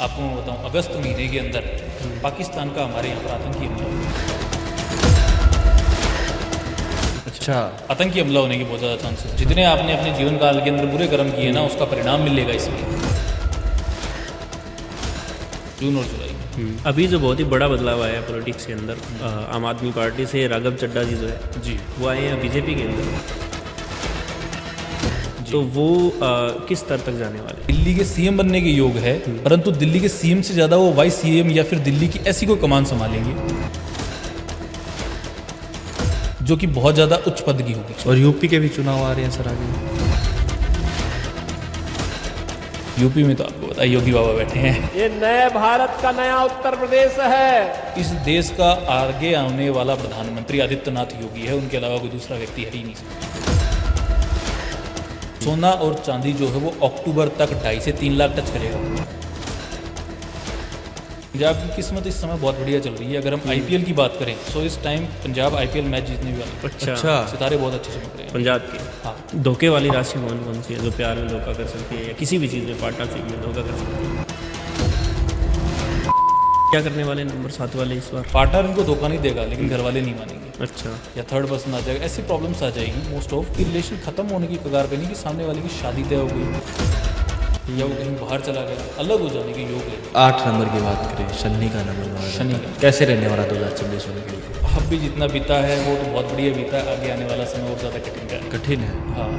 आपको मैं बताऊं, अगस्त महीने के अंदर पाकिस्तान का हमारे यहाँ पर आतंकी हमला हुआ। अच्छा, आतंकी हमला होने के बहुत ज़्यादा चांसेस, जितने आपने अपने जीवन काल के अंदर बुरे कर्म किए ना, उसका परिणाम मिलेगा इसमें जून और जुलाई में। अभी जो बहुत ही बड़ा बदलाव आया है पॉलिटिक्स के अंदर, आम आदमी पार्टी से राघव चड्ढा जी जो है जी, वो आए हैं बीजेपी के अंदर, तो वो किस स्तर तक जाने वाले हैं? दिल्ली के सीएम बनने के योग है, परंतु दिल्ली के सीएम से ज़्यादा वो वाइस सीएम या फिर दिल्ली की ऐसी कोई कमान संभालेंगे जो कि बहुत ज़्यादा उच्च पद की होगी। और यूपी के भी चुनाव आ रहे हैं सर आगे। यूपी में तो आपको पता है योगी बाबा बैठे हैं। ये नए भारत का नया उत्तर प्रदेश है। इस देश का आगे आने वाला प्रधानमंत्री आदित्यनाथ योगी है, उनके अलावा कोई दूसरा व्यक्ति है ही नहीं। सोना और चांदी जो है वो अक्टूबर तक 2.5 से 3 लाख टच करेगा। पंजाब की किस्मत इस समय बहुत बढ़िया चल रही है। अगर हम आईपीएल की बात करें तो इस टाइम पंजाब आईपीएल मैच जीतने भी वाले हैं। अच्छा, सितारे बहुत अच्छे चमक रहे हैं पंजाब की। हाँ, धोखे वाली राशि कौन कौन सी है जो प्यार में धोखा कर सकती है या किसी भी चीज़ में पार्टनरशिप में धोखा कर सकती है? क्या करने वाले नंबर 7 वाले इस बार? पार्टनर इनको धोखा नहीं देगा, लेकिन घर वाले नहीं मानेंगे अच्छा, या थर्ड पर्सन आ जाएगा। ऐसी प्रॉब्लम्स आ जाएगी मोस्ट ऑफ कि रिलेशन खत्म होने की कगार पे नहीं, कि सामने वाले की शादी तय हो गई या वो कहीं बाहर चला गया, अलग हो जाने के योग है। 8 नंबर की बात करें, शनि का नंबर, शनि का कैसे रहने वाला 2026 उनके लिए? अब भी जितना बीता है वो तो बहुत बढ़िया बीता है, आगे आने वाला समय और ज़्यादा कठिन है। कठिन है। हाँ,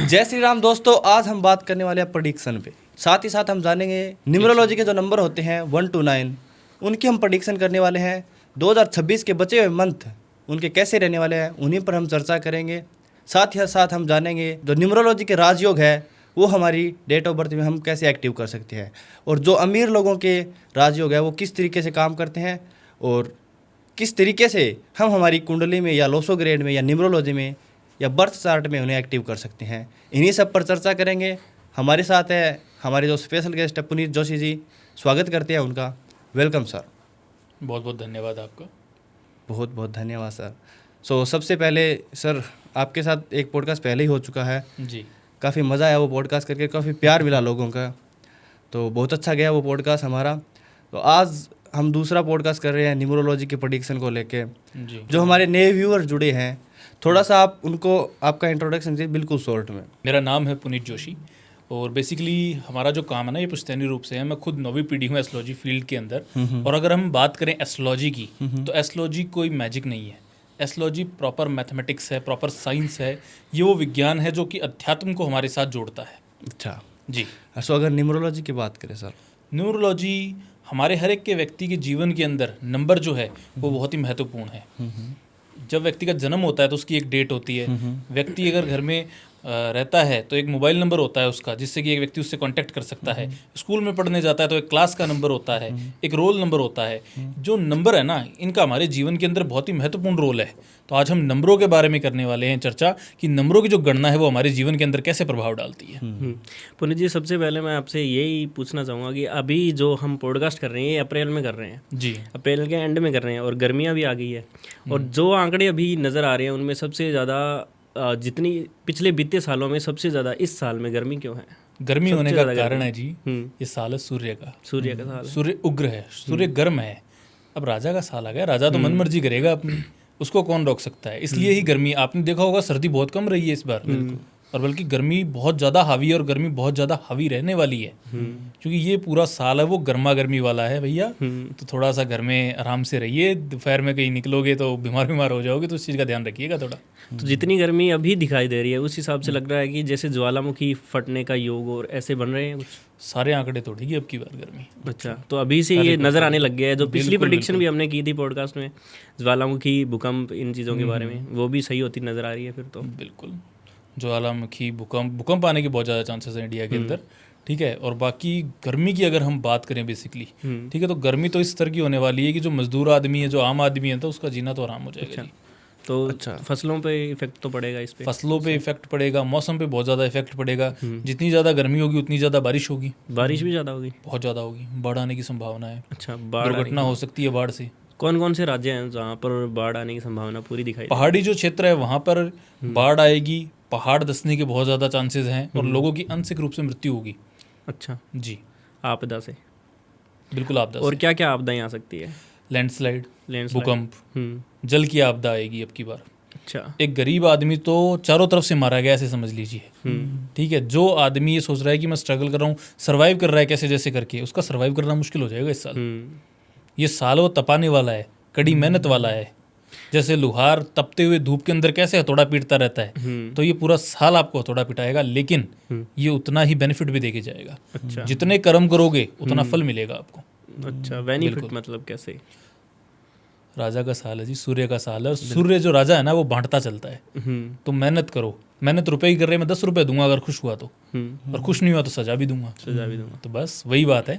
जय श्री राम दोस्तों, आज हम बात करने वाले हैं प्रेडिक्शन पे। साथ ही साथ हम जानेंगे न्यूमरोलॉजी के जो नंबर होते हैं 1 to 9, उनकी हम प्रेडिक्शन करने वाले हैं। 2026 के बचे हुए मंथ उनके कैसे रहने वाले हैं, उन्हीं पर हम चर्चा करेंगे। साथ ही साथ हम जानेंगे जो न्यूमरोलॉजी के राजयोग है वो हमारी डेट ऑफ बर्थ में हम कैसे एक्टिव कर सकते हैं, और जो अमीर लोगों के राजयोग है वो किस तरीके से काम करते हैं, और किस तरीके से हम हमारी कुंडली में या लोसोग्रेड में या न्यूमरोलॉजी में या बर्थ चार्ट में उन्हें एक्टिव कर सकते हैं। इन्हीं सब पर चर्चा करेंगे। हमारे साथ है हमारे जो स्पेशल गेस्ट है पुनीत जोशी जी, स्वागत करते हैं उनका। Welcome sir. बहुत बहुत धन्यवाद आपका। बहुत बहुत धन्यवाद सर। सो सबसे पहले सर, आपके साथ एक पॉडकास्ट पहले ही हो चुका है जी, काफ़ी मज़ा आया वो पॉडकास्ट करके, काफ़ी प्यार मिला लोगों का, तो बहुत अच्छा गया वो पॉडकास्ट हमारा। तो आज हम दूसरा पॉडकास्ट कर रहे हैं न्यूमरोलॉजी के प्रेडिक्शन को लेके। जी, जो हमारे नए व्यूअर जुड़े हैं, थोड़ा सा आप उनको आपका इंट्रोडक्शन दीजिए बिल्कुल शॉर्ट में। मेरा नाम है पुनीत जोशी और बेसिकली हमारा जो काम है ना ये पुश्तैनी रूप से है। मैं खुद 9वीं पीढ़ी हूँ एस्ट्रोलॉजी फील्ड के अंदर। और अगर हम बात करें एस्ट्रोलॉजी की तो एस्ट्रोलॉजी कोई मैजिक नहीं है। एस्ट्रोलॉजी प्रॉपर मैथमेटिक्स है, प्रॉपर साइंस है। ये वो विज्ञान है जो कि अध्यात्म को हमारे साथ जोड़ता है। अच्छा जी, सो अगर न्यूमरोलॉजी की बात करें सर, न्यूमरोलॉजी हमारे हर एक के व्यक्ति के जीवन के अंदर नंबर जो है वो बहुत ही महत्वपूर्ण है। जब व्यक्ति का जन्म होता है तो उसकी एक डेट होती है। व्यक्ति अगर घर में रहता है तो एक मोबाइल नंबर होता है उसका, जिससे कि एक व्यक्ति उससे कांटेक्ट कर सकता है। स्कूल में पढ़ने जाता है तो एक क्लास का नंबर होता है, एक रोल नंबर होता है। जो नंबर है ना, इनका हमारे जीवन के अंदर बहुत ही महत्वपूर्ण रोल है। तो आज हम नंबरों के बारे में करने वाले हैं चर्चा, कि नंबरों की जो गणना है वो हमारे जीवन के अंदर कैसे प्रभाव डालती है। पुनीत जी, सबसे पहले मैं आपसे यही पूछना चाहूँगा कि अभी जो हम पॉडकास्ट कर रहे हैं ये अप्रैल में कर रहे हैं, जी, अप्रैल के एंड में कर रहे हैं, और गर्मियाँ भी आ गई है। और जो आंकड़े अभी नज़र आ रहे हैं उनमें सबसे ज़्यादा जितनी पिछले बीते सालों में सबसे ज़्यादा इस साल में गर्मी क्यों है? गर्मी होने का ज़्यादा कारण है जी, हम्म। ये साल है सूर्य का। सूर्य का साल है। सूर्य उग्र है, सूर्य गर्म है। अब राजा का साल आ गया, राजा तो मन मर्जी करेगा अपनी, उसको कौन रोक सकता है। इसलिए ही गर्मी, आपने देखा होगा सर्दी बहुत कम रही है इस बार, और बल्कि गर्मी बहुत ज़्यादा हावी है और गर्मी बहुत ज़्यादा हावी रहने वाली है। क्योंकि ये पूरा साल है वो गर्मा गर्मी वाला है भैया। तो थोड़ा सा घर में आराम से रहिए, दोपहर में कहीं निकलोगे तो बीमार हो जाओगे, तो इस चीज़ का ध्यान रखिएगा थोड़ा। तो जितनी गर्मी अभी दिखाई दे रही है उस हिसाब से लग रहा है कि जैसे ज्वालामुखी फटने का योग और ऐसे बन रहे हैं कुछ। सारे आंकड़े तोड़ेगी अब की बार गर्मी। अच्छा, तो अभी से ये नज़र आने लग गया है। जो पिछली प्रेडिक्शन भी हमने की थी पॉडकास्ट में, ज्वालामुखी, भूकंप, इन चीज़ों के बारे में, वो भी सही होती नज़र आ रही है फिर तो। बिल्कुल, ज्वालामुखी, भूकंप आने के बहुत ज़्यादा चांसेस हैं इंडिया के अंदर। ठीक है, और बाकी गर्मी की अगर हम बात करें बेसिकली, ठीक है, तो गर्मी तो इस तरह की होने वाली है कि जो मजदूर आदमी है, जो आम आदमी है, तो उसका जीना तो आराम हो जाएगा। तो अच्छा, फसलों पे इफेक्ट तो पड़ेगा इस पे? फसलों पे इफेक्ट पड़ेगा, मौसम पे बहुत ज़्यादा इफेक्ट पड़ेगा। जितनी ज़्यादा गर्मी होगी उतनी ज़्यादा बारिश होगी। बारिश भी ज़्यादा होगी? बहुत ज़्यादा होगी, बाढ़ आने की संभावना है। अच्छा, बाढ़ दुर्घटना हो सकती है बाढ़ से। कौन कौन से राज्य हैं जहाँ पर बाढ़ आने की संभावना पूरी दिखाई दे पहाड़ी जो क्षेत्र है वहाँ पर बाढ़ आएगी, पहाड़ धंसने के बहुत ज़्यादा चांसेस हैं और लोगों की आंशिक रूप से मृत्यु होगी। अच्छा, जी आपदा से। बिल्कुल आपदा और से। क्या क्या आपदाएं आ सकती है? Landslide, landslide. भूकंप, जल की आपदा आएगी अब की बार। अच्छा। एक गरीब आदमी तो चारों तरफ से मारा गया ऐसे समझ लीजिए। ठीक है, जो आदमी ये सोच रहा है कि मैं स्ट्रगल कर रहा हूँ, सर्वाइव कर रहा है कैसे जैसे करके, उसका सर्वाइव करना मुश्किल हो जाएगा इस साल। ये साल वो तपाने वाला है, कड़ी मेहनत वाला है। जैसे लोहार तपते हुए धूप के अंदर कैसे हथौड़ा पीटता रहता है, तो ये पूरा साल आपको हथौड़ा पिटाएगा, लेकिन ये उतना ही बेनिफिट भी देके जाएगा। अच्छा। जितने कर्म करोगे उतना फल मिलेगा आपको। अच्छा, बेनिफिट मतलब कैसे? राजा का साल है जी, सूर्य का साल है, और सूर्य जो राजा है ना वो बांटता चलता है। तो मेहनत करो, मेहनत रुपए की कर रहे हैं, मैं 10 रुपए दूंगा अगर खुश हुआ तो, और खुश नहीं हुआ तो सजा भी दूंगा। सजा भी दूंगा। तो बस वही बात है।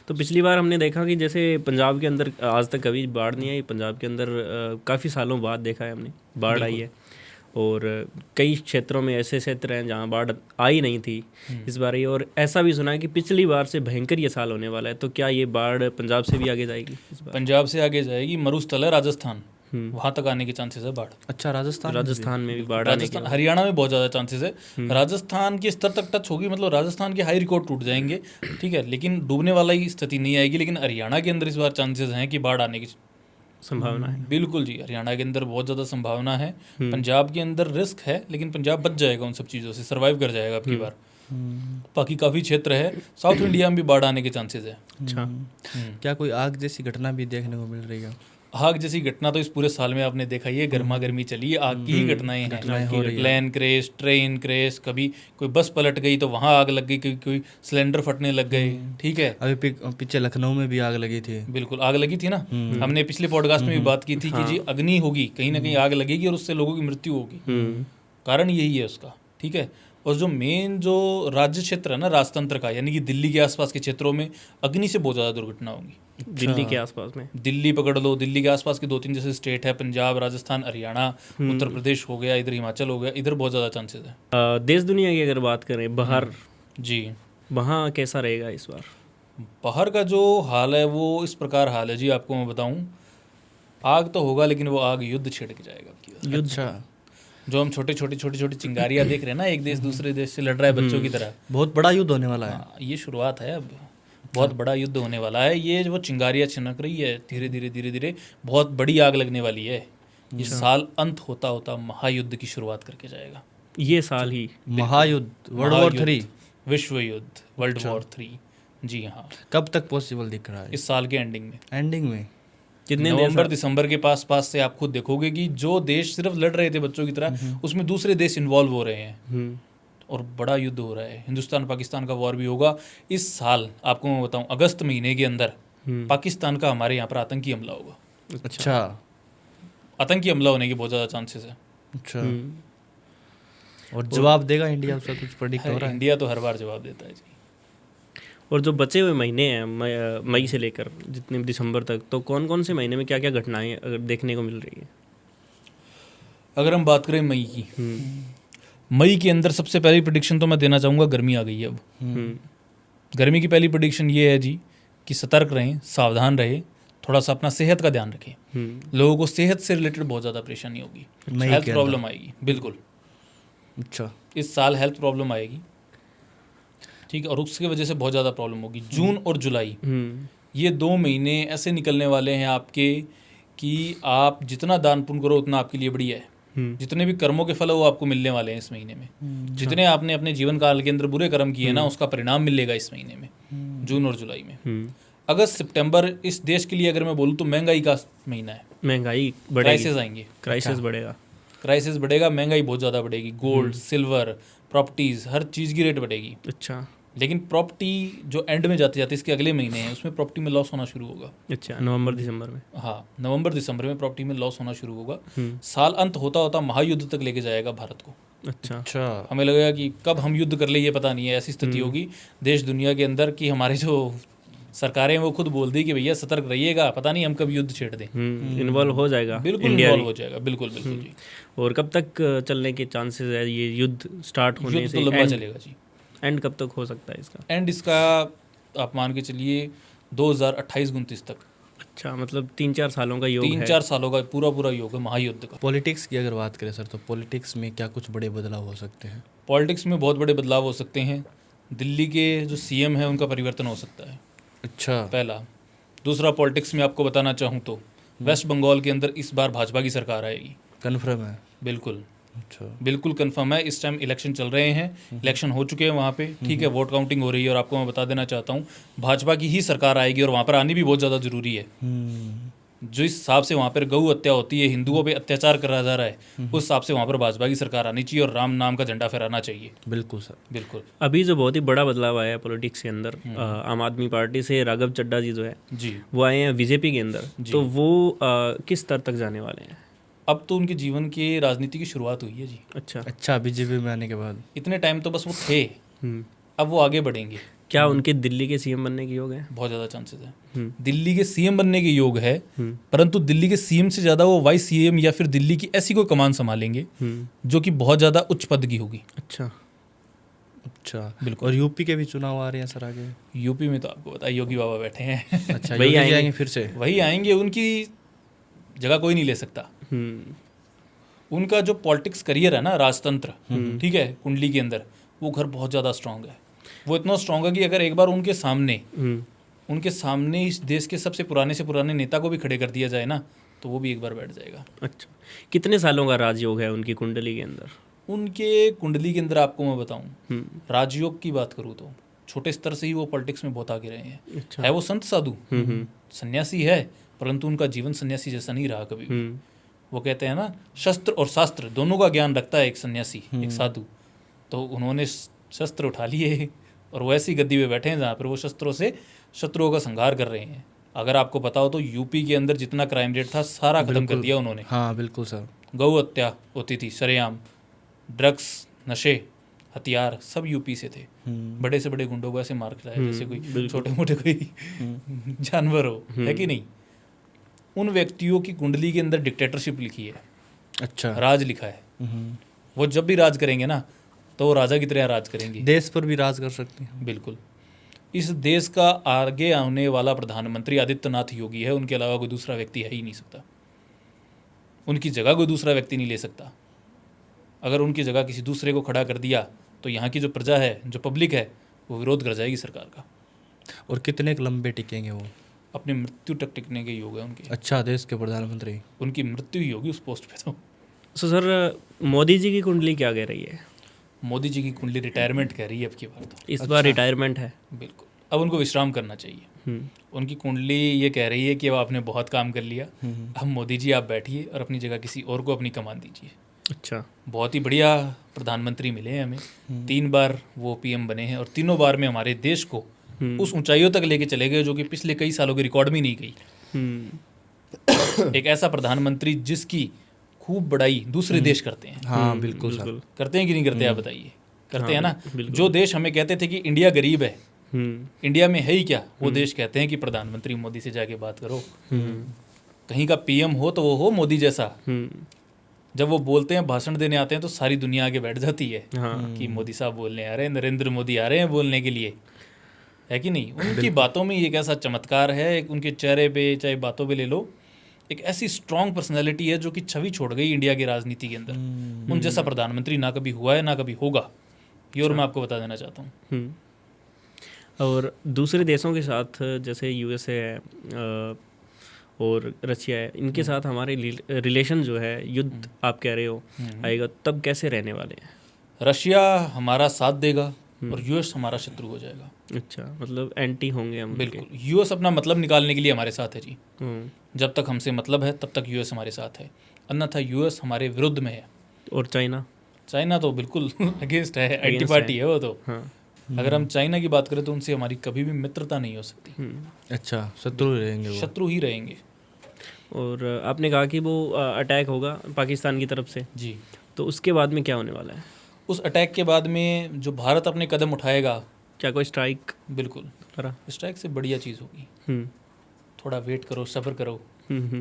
तो पिछली बार हमने देखा कि जैसे पंजाब के अंदर आज तक कभी बाढ़ नहीं आई, पंजाब के अंदर काफ़ी सालों बाद देखा है हमने बाढ़ आई है, और कई क्षेत्रों में ऐसे क्षेत्र हैं जहाँ बाढ़ आई नहीं थी इस बार ही, और ऐसा भी सुना है कि पिछली बार से भयंकर ये साल होने वाला है। तो क्या ये बाढ़ पंजाब से भी आगे जाएगी इस बार? पंजाब से आगे जाएगी, मरुस्थल है राजस्थान, वहां तक आने के चांसेस है बाढ़। अच्छा, राजस्थान राजस्थान में भी बाढ़ आने के राजस्थान, हरियाणा में बहुत ज़्यादा चांसेस है। राजस्थान के स्तर तक टच होगी, मतलब राजस्थान के हाई रिकॉर्ड टूट जाएंगे, ठीक है, लेकिन डूबने वाला ही स्थिति नहीं आएगी। लेकिन हरियाणा के अंदर इस बार चांसेस हैं कि बाढ़ आने की संभावना है। बिल्कुल जी, हरियाणा के अंदर बहुत ज़्यादा संभावना है। पंजाब के अंदर रिस्क है, लेकिन पंजाब बच जाएगा उन सब चीज़ों से, सर्वाइव कर जाएगा अब की बार। बाकी काफ़ी क्षेत्र है, साउथ इंडिया में भी बाढ़ आने के चांसेस है। अच्छा। क्या कोई आग जैसी घटना भी देखने को मिल रही है? आग जैसी घटना तो इस पूरे साल में आपने देखा ही है, गर्मा गर्मी चली है, आग की ही घटनाएं हैं। प्लेन क्रैश, ट्रेन क्रैश, कभी कोई बस पलट गई तो वहां आग लग गई, कोई सिलेंडर फटने लग गए। ठीक है, अभी पीछे लखनऊ में भी आग लगी थी। बिल्कुल आग लगी थी ना, हमने पिछले पॉडकास्ट में भी बात की थी कि जी अग्नि होगी, कहीं ना कहीं आग लगेगी और उससे लोगों की मृत्यु होगी। कारण यही है उसका। ठीक है, और जो मेन जो राज्य क्षेत्र है ना राजतंत्र का, यानी कि दिल्ली के आसपास के क्षेत्रों में अग्नि से बहुत ज़्यादा दुर्घटना होगी। दिल्ली के आसपास में, दिल्ली पकड़ लो, दिल्ली के आसपास के 2-3 जैसे स्टेट है, पंजाब, राजस्थान, हरियाणा, उत्तर प्रदेश हो गया, इधर हिमाचल हो गया, इधर बहुत ज़्यादा चांसेस है। देश दुनिया की अगर बात करें बाहर, जी वहाँ कैसा रहेगा इस बार? बाहर का जो हाल है वो इस प्रकार हाल है जी, आपको मैं बताऊं, आग तो होगा लेकिन वो आग युद्ध छेड़ के जाएगा आपकी बार। युद्ध? अच्छा, जो हम छोटी छोटी चिंगारियां देख रहे हैं ना, एक देश दूसरे देश से लड़ रहा है बच्चों की तरह, बहुत बड़ा युद्ध होने वाला है। हाँ, ये शुरुआत है, अब बहुत बड़ा युद्ध होने वाला है। ये जो चिंगारियां छिनक रही है धीरे धीरे धीरे धीरे, बहुत बड़ी आग लगने वाली है। ये साल अंत होता होता महायुद्ध की शुरुआत करके जाएगा। ये साल ही महायुद्ध, वर्ल्ड वॉर 3, विश्व युद्ध, वर्ल्ड वॉर 3। जी हाँ, कब तक पॉसिबल दिख रहा है? इस साल के एंडिंग में, एंडिंग में कितने नवंबर दिसंबर के पास से आप खुद देखोगे कि जो देश सिर्फ लड़ रहे थे बच्चों की तरह, उसमें दूसरे देश इन्वॉल्व हो रहे हैं और बड़ा युद्ध हो रहा है। हिंदुस्तान पाकिस्तान का वॉर भी होगा इस साल। आपको मैं बताऊं, अगस्त महीने के अंदर पाकिस्तान का हमारे यहाँ पर आतंकी हमला होगा। अच्छा, आतंकी हमला होने के बहुत ज़्यादा चांसेस है। अच्छा, और जवाब देगा इंडिया? उसका कुछ प्रेडिक्ट हो रहा है? इंडिया तो हर बार जवाब देता है जी। और जो बचे हुए महीने हैं मई से लेकर जितने भी दिसंबर तक, तो कौन कौन से महीने में क्या क्या घटनाएं अगर देखने को मिल रही है? अगर हम बात करें मई की, मई के अंदर सबसे पहली प्रेडिक्शन तो मैं देना चाहूँगा, गर्मी आ गई है अब। गर्मी की पहली प्रेडिक्शन ये है जी कि सतर्क रहें, सावधान रहें, थोड़ा सा अपना सेहत का ध्यान रखें। लोगों को सेहत से रिलेटेड बहुत ज़्यादा परेशानी होगी, हेल्थ प्रॉब्लम आएगी। बिल्कुल, अच्छा, इस साल हेल्थ प्रॉब्लम आएगी। ठीक है, और उसकी वजह से बहुत ज़्यादा प्रॉब्लम होगी। जून और जुलाई ये 2 महीने ऐसे निकलने वाले हैं आपके कि आप जितना दान पुण्य करो उतना आपके लिए बढ़िया है। जितने भी कर्मों के फल है वो आपको मिलने वाले हैं इस महीने में। जितने आपने अपने जीवन काल के अंदर बुरे कर्म किए ना, उसका परिणाम मिलेगा इस महीने में, जून और जुलाई में। अगस्त सितंबर इस देश के लिए अगर मैं बोलूँ तो महंगाई का महीना है। महंगाई बढ़ेगी, क्राइसिस आएंगे, क्राइसिस बढ़ेगा, क्राइसिस बढ़ेगा, महंगाई बहुत ज़्यादा बढ़ेगी। गोल्ड, सिल्वर, प्रॉपर्टीज़, हर चीज़ की रेट बढ़ेगी। अच्छा, लेकिन प्रॉपर्टी जो एंड में जाते जाते इसके अगले महीने हैं, उसमें प्रॉपर्टी में लॉस होना शुरू होगा। अच्छा, नवंबर दिसंबर में। हाँ, नवंबर दिसंबर में प्रॉपर्टी में लॉस होना शुरू होगा। साल अंत होता होता महायुद्ध तक लेके जाएगा भारत को। अच्छा, अच्छा, हमें लगेगा कि कब हम युद्ध कर ले ये पता नहीं है। ऐसी स्थिति होगी देश दुनिया के अंदर कि हमारे जो सरकारें हैं वो खुद बोल दी कि भैया सतर्क रहिएगा, पता नहीं हम कब युद्ध छेड़ दें। इन्वॉल्व हो जाएगा, बिल्कुल इन्वॉल्व हो जाएगा, बिल्कुल बिल्कुल जी। और कब तक चलने के चांसेस है ये युद्ध स्टार्ट होने युद्ध से? तो लंबा चलेगा जी। एंड कब तक हो सकता है इसका? एंड इसका आप मान के चलिए 2028-29 तक। अच्छा, मतलब 3-4 सालों का योग है। 3-4 सालों का पूरा पूरा योग है महायुद्ध का। पॉलिटिक्स की अगर बात करें सर, तो पॉलिटिक्स में क्या कुछ बड़े बदलाव हो सकते हैं? पॉलिटिक्स में बहुत बड़े बदलाव हो सकते हैं। दिल्ली के जो सीएम है उनका परिवर्तन हो सकता है, अच्छा। पहला। दूसरा, पॉलिटिक्स में आपको बताना चाहूँ तो वेस्ट बंगाल के अंदर इस बार भाजपा की सरकार आएगी। कन्फर्म है? बिल्कुल अच्छा। बिल्कुल कंफर्म है। इस टाइम इलेक्शन चल रहे हैं, इलेक्शन हो चुके हैं वहाँ पे, ठीक है, वोट काउंटिंग हो रही है। और आपको मैं बता देना चाहता हूँ, भाजपा की ही सरकार आएगी और वहाँ पर आनी भी बहुत ज़्यादा ज़रूरी है। जो इस हिसाब से वहाँ पर गौ हत्या होती है, हिंदुओं पे अत्याचार करा जा रहा है, उस हिसाब से वहाँ पर भाजपा की सरकार आनी चाहिए और राम नाम का झंडा फहराना चाहिए। बिल्कुल सर। बिल्कुल अभी जो बहुत ही बड़ा बदलाव आया है पॉलिटिक्स के अंदर, आम आदमी पार्टी से राघव चड्ढा जी जो है जी। वो आए हैं बीजेपी के अंदर, तो वो किस स्तर तक जाने वाले हैं? अब तो उनके जीवन की राजनीति की शुरुआत हुई है जी। अच्छा। बीजेपी में आने के बाद इतने टाइम तो बस वो थे, अब वो आगे बढ़ेंगे। क्या उनके दिल्ली के सीएम बनने की योग है? बहुत ज़्यादा चांसेस है दिल्ली के सीएम बनने के योग है, परंतु दिल्ली के सीएम से ज़्यादा वो वाइस सीएम या फिर दिल्ली की ऐसी कोई कमान संभालेंगे जो कि बहुत ज़्यादा उच्च पद की होगी। अच्छा। बिल्कुल। और यूपी के भी चुनाव आ रहे हैं सर आगे? यूपी में तो आपको पता है योगी बाबा बैठे हैं। अच्छा, वही योगी जी आएंगे फिर से? वही आएंगे, उनकी जगह कोई नहीं ले सकता। उनका जो पॉलिटिक्स करियर है ना, राजतंत्र, ठीक है, कुंडली के अंदर वो घर बहुत ज़्यादा स्ट्रांग है। वो इतना स्ट्रांग है कि अगर एक बार उनके सामने इस देश के सबसे पुराने से पुराने नेता को भी खड़े कर दिया जाए ना, तो वो भी एक बार बैठ जाएगा। अच्छा, कितने सालों का राजयोग है उनकी कुंडली के अंदर? उनके कुंडली के अंदर आपको मैं बताऊं, राजयोग की बात करूँ तो छोटे स्तर से ही वो पॉलिटिक्स में बहुत आगे रहे हैं। अच्छा। है वो संत साधु, सन्यासी है, परंतु उनका जीवन सन्यासी जैसा नहीं रहा कभी भी। वो कहते हैं ना, शस्त्र और शास्त्र दोनों का ज्ञान रखता है एक सन्यासी, एक साधु। तो उन्होंने शस्त्र उठा लिए और वो ऐसी गद्दी पे बैठे हैं जहाँ पर वो शस्त्रों से शत्रुओं का संहार कर रहे हैं। अगर आपको पता हो तो यूपी के अंदर जितना क्राइम रेट था सारा खत्म कर दिया उन्होंने। हाँ बिल्कुल सर। गौ हत्या होती थी सरेआम, ड्रग्स, नशे, हथियार सब यूपी से थे। बड़े से बड़े गुंडों को ऐसे मार खिलाया जैसे कोई छोटे मोटे कोई जानवर हो, है कि नहीं। उन व्यक्तियों की कुंडली के अंदर डिक्टेटरशिप लिखी है। अच्छा। राज लिखा है। वो जब भी राज करेंगे ना, तो वो राजा की तरह राज करेंगे, देश पर भी राज कर सकते हैं। बिल्कुल। इस देश का आगे आने वाला प्रधानमंत्री आदित्यनाथ योगी है, उनके अलावा कोई दूसरा व्यक्ति है ही नहीं सकता। उनकी जगह कोई दूसरा व्यक्ति नहीं ले सकता। अगर उनकी जगह किसी दूसरे को खड़ा कर दिया तो यहाँ की जो प्रजा है, जो पब्लिक है, वो विरोध कर जाएगी सरकार का। और कितने लंबे टिकेंगे वो? अपनी मृत्यु तक टिकने के योग है उनके। अच्छा, देश के प्रधानमंत्री? उनकी मृत्यु ही होगी उस पोस्ट पे। तो सर, मोदी जी की कुंडली क्या कह रही है? मोदी जी की कुंडली रिटायरमेंट कह रही है अब की बार तो। इस बार रिटायरमेंट है? बिल्कुल, अब उनको विश्राम करना चाहिए। उनकी कुंडली ये कह रही है कि अब आपने बहुत काम कर लिया, अब मोदी जी आप बैठिए और अपनी जगह किसी और को अपनी कमान दीजिए। अच्छा। बहुत ही बढ़िया प्रधानमंत्री मिले हैं हमें। 3 बार वो पीएम बने हैं और तीनों बार में हमारे देश को उस ऊंचाइयों तक लेके चले गए जो कि पिछले कई सालों के रिकॉर्ड में नहीं गई। एक ऐसा प्रधानमंत्री जिसकी खूब बड़ाई दूसरे देश करते हैं। हाँ बिल्कुल सर। करते हैं कि नहीं करते, आप बताइए। करते हैं ना। जो देश हमें कहते थे कि इंडिया गरीब है, इंडिया में है ही क्या, वो देश कहते हैं कि प्रधानमंत्री मोदी से जाके बात करो। कहीं का पीएम हो तो वो हो मोदी जैसा। जब वो बोलते हैं, भाषण देने आते हैं, तो सारी दुनिया आगे बैठ जाती है कि मोदी साहब बोलने आ रहे हैं, नरेंद्र मोदी आ रहे हैं बोलने के लिए, है कि नहीं। उनकी बातों में एक ऐसा चमत्कार है, उनके चेहरे पे चाहे बातों पे ले लो, एक ऐसी स्ट्रॉन्ग पर्सनैलिटी है जो कि छवि छोड़ गई इंडिया की राजनीति के अंदर। उन जैसा प्रधानमंत्री ना कभी हुआ है ना कभी होगा, ये और मैं आपको बता देना चाहता हूँ। और दूसरे देशों के साथ जैसे यूएसए है और रशिया है, इनके साथ हमारे रिलेशन जो है, युद्ध आप कह रहे हो आएगा, तब कैसे रहने वाले हैं? रशिया हमारा साथ देगा और यूएस हमारा शत्रु हो जाएगा। अच्छा, मतलब एंटी होंगे हम? बिल्कुल। यूएस अपना मतलब निकालने के लिए हमारे साथ है जी। जब तक हमसे मतलब है तब तक यूएस हमारे साथ है, अन्यथा यूएस हमारे विरुद्ध में है। और चाइना? चाइना तो बिल्कुल अगेंस्ट है, एंटी पार्टी है वो तो। अगर हम चाइना की बात करें तो उनसे हमारी कभी भी मित्रता नहीं हो सकती। अच्छा, शत्रु रहेंगे वो? शत्रु ही रहेंगे। और आपने कहा कि वो अटैक होगा पाकिस्तान की तरफ से जी, तो उसके बाद में क्या होने वाला है? उस अटैक के बाद में जो भारत अपने कदम उठाएगा, क्या कोई स्ट्राइक? बिल्कुल, स्ट्राइक से बढ़िया चीज़ होगी। थोड़ा वेट करो, सब्र करो,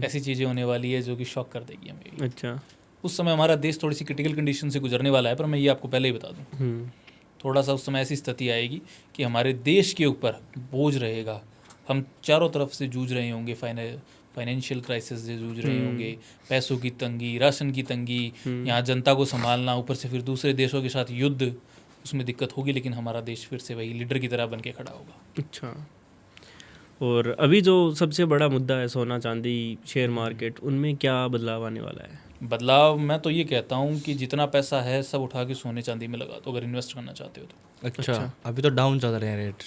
ऐसी चीज़ें होने वाली है जो कि शॉक कर देगी हमें। अच्छा। उस समय हमारा देश थोड़ी सी क्रिटिकल कंडीशन से गुजरने वाला है, पर मैं ये आपको पहले ही बता दूं। थोड़ा सा उस समय ऐसी स्थिति आएगी कि हमारे देश के ऊपर बोझ रहेगा, हम चारों तरफ से जूझ रहे होंगे, फाइनेंशियल क्राइसिस से जूझ रहे होंगे, पैसों की तंगी, राशन की तंगी, यहाँ जनता को संभालना, ऊपर से फिर दूसरे देशों के साथ युद्ध, उसमें दिक्कत होगी, लेकिन हमारा देश फिर से वही लीडर की तरह बन के खड़ा होगा। अच्छा, और अभी जो सबसे बड़ा मुद्दा है सोना चांदी शेयर मार्केट, उनमें क्या बदलाव आने वाला है? बदलाव मैं तो ये कहता हूँ कि जितना पैसा है सब उठा के सोने चांदी में लगा दो, अगर इन्वेस्ट करना चाहते हो तो। अच्छा, अभी तो डाउन चल रहे हैं रेट।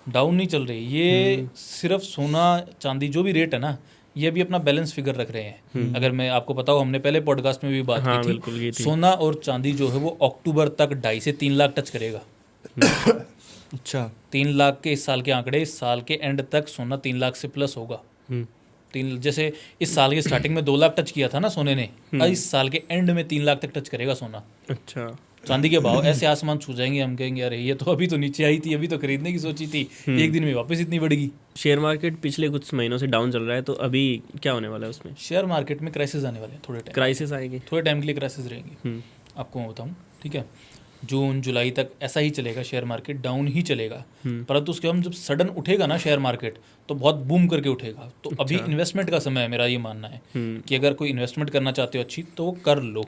डाउन नहीं चल रही, ये सिर्फ सोना चांदी जो भी रेट है ना, ये अभी अपना बैलेंस फिगर रख रहे हैं। अगर मैं आपको बताऊँ, हमने पहले पॉडकास्ट में भी बात हाँ, की बिल्कुल की थी, थी। सोना और चांदी जो है वो अक्टूबर तक 2.5 से 3 लाख टच करेगा। अच्छा, 3 लाख के इस साल के आंकड़े, इस साल के एंड तक सोना 3 लाख से प्लस होगा। हम्म, 3, जैसे इस साल के स्टार्टिंग में 2 लाख टच किया था ना सोने ने, इस साल के एंड में 3 लाख तक टच करेगा सोना। अच्छा, चांदी के भाव ऐसे आसमान छू जाएंगे, हम कहेंगे अरे ये तो अभी तो नीचे आई थी, अभी तो खरीदने की सोची थी, एक दिन में वापस इतनी बढ़ेगी। शेयर मार्केट पिछले कुछ महीनों से डाउन चल रहा है, तो अभी क्या होने वाला है उसमें? शेयर मार्केट में क्राइसिस आने वाले हैं, क्राइसिस आएगी? थोड़े टाइम के लिए क्राइसिस रहेंगे। आपको मैं बताऊं, ठीक है, जून जुलाई तक ऐसा ही चलेगा, शेयर मार्केट डाउन ही चलेगा, परंतु उसके हम जब सडन उठेगा ना शेयर मार्केट, तो बहुत बूम करके उठेगा। तो अभी इन्वेस्टमेंट का समय है, मेरा ये मानना है कि अगर कोई इन्वेस्टमेंट करना चाहते हो अच्छी, तो वो कर लो,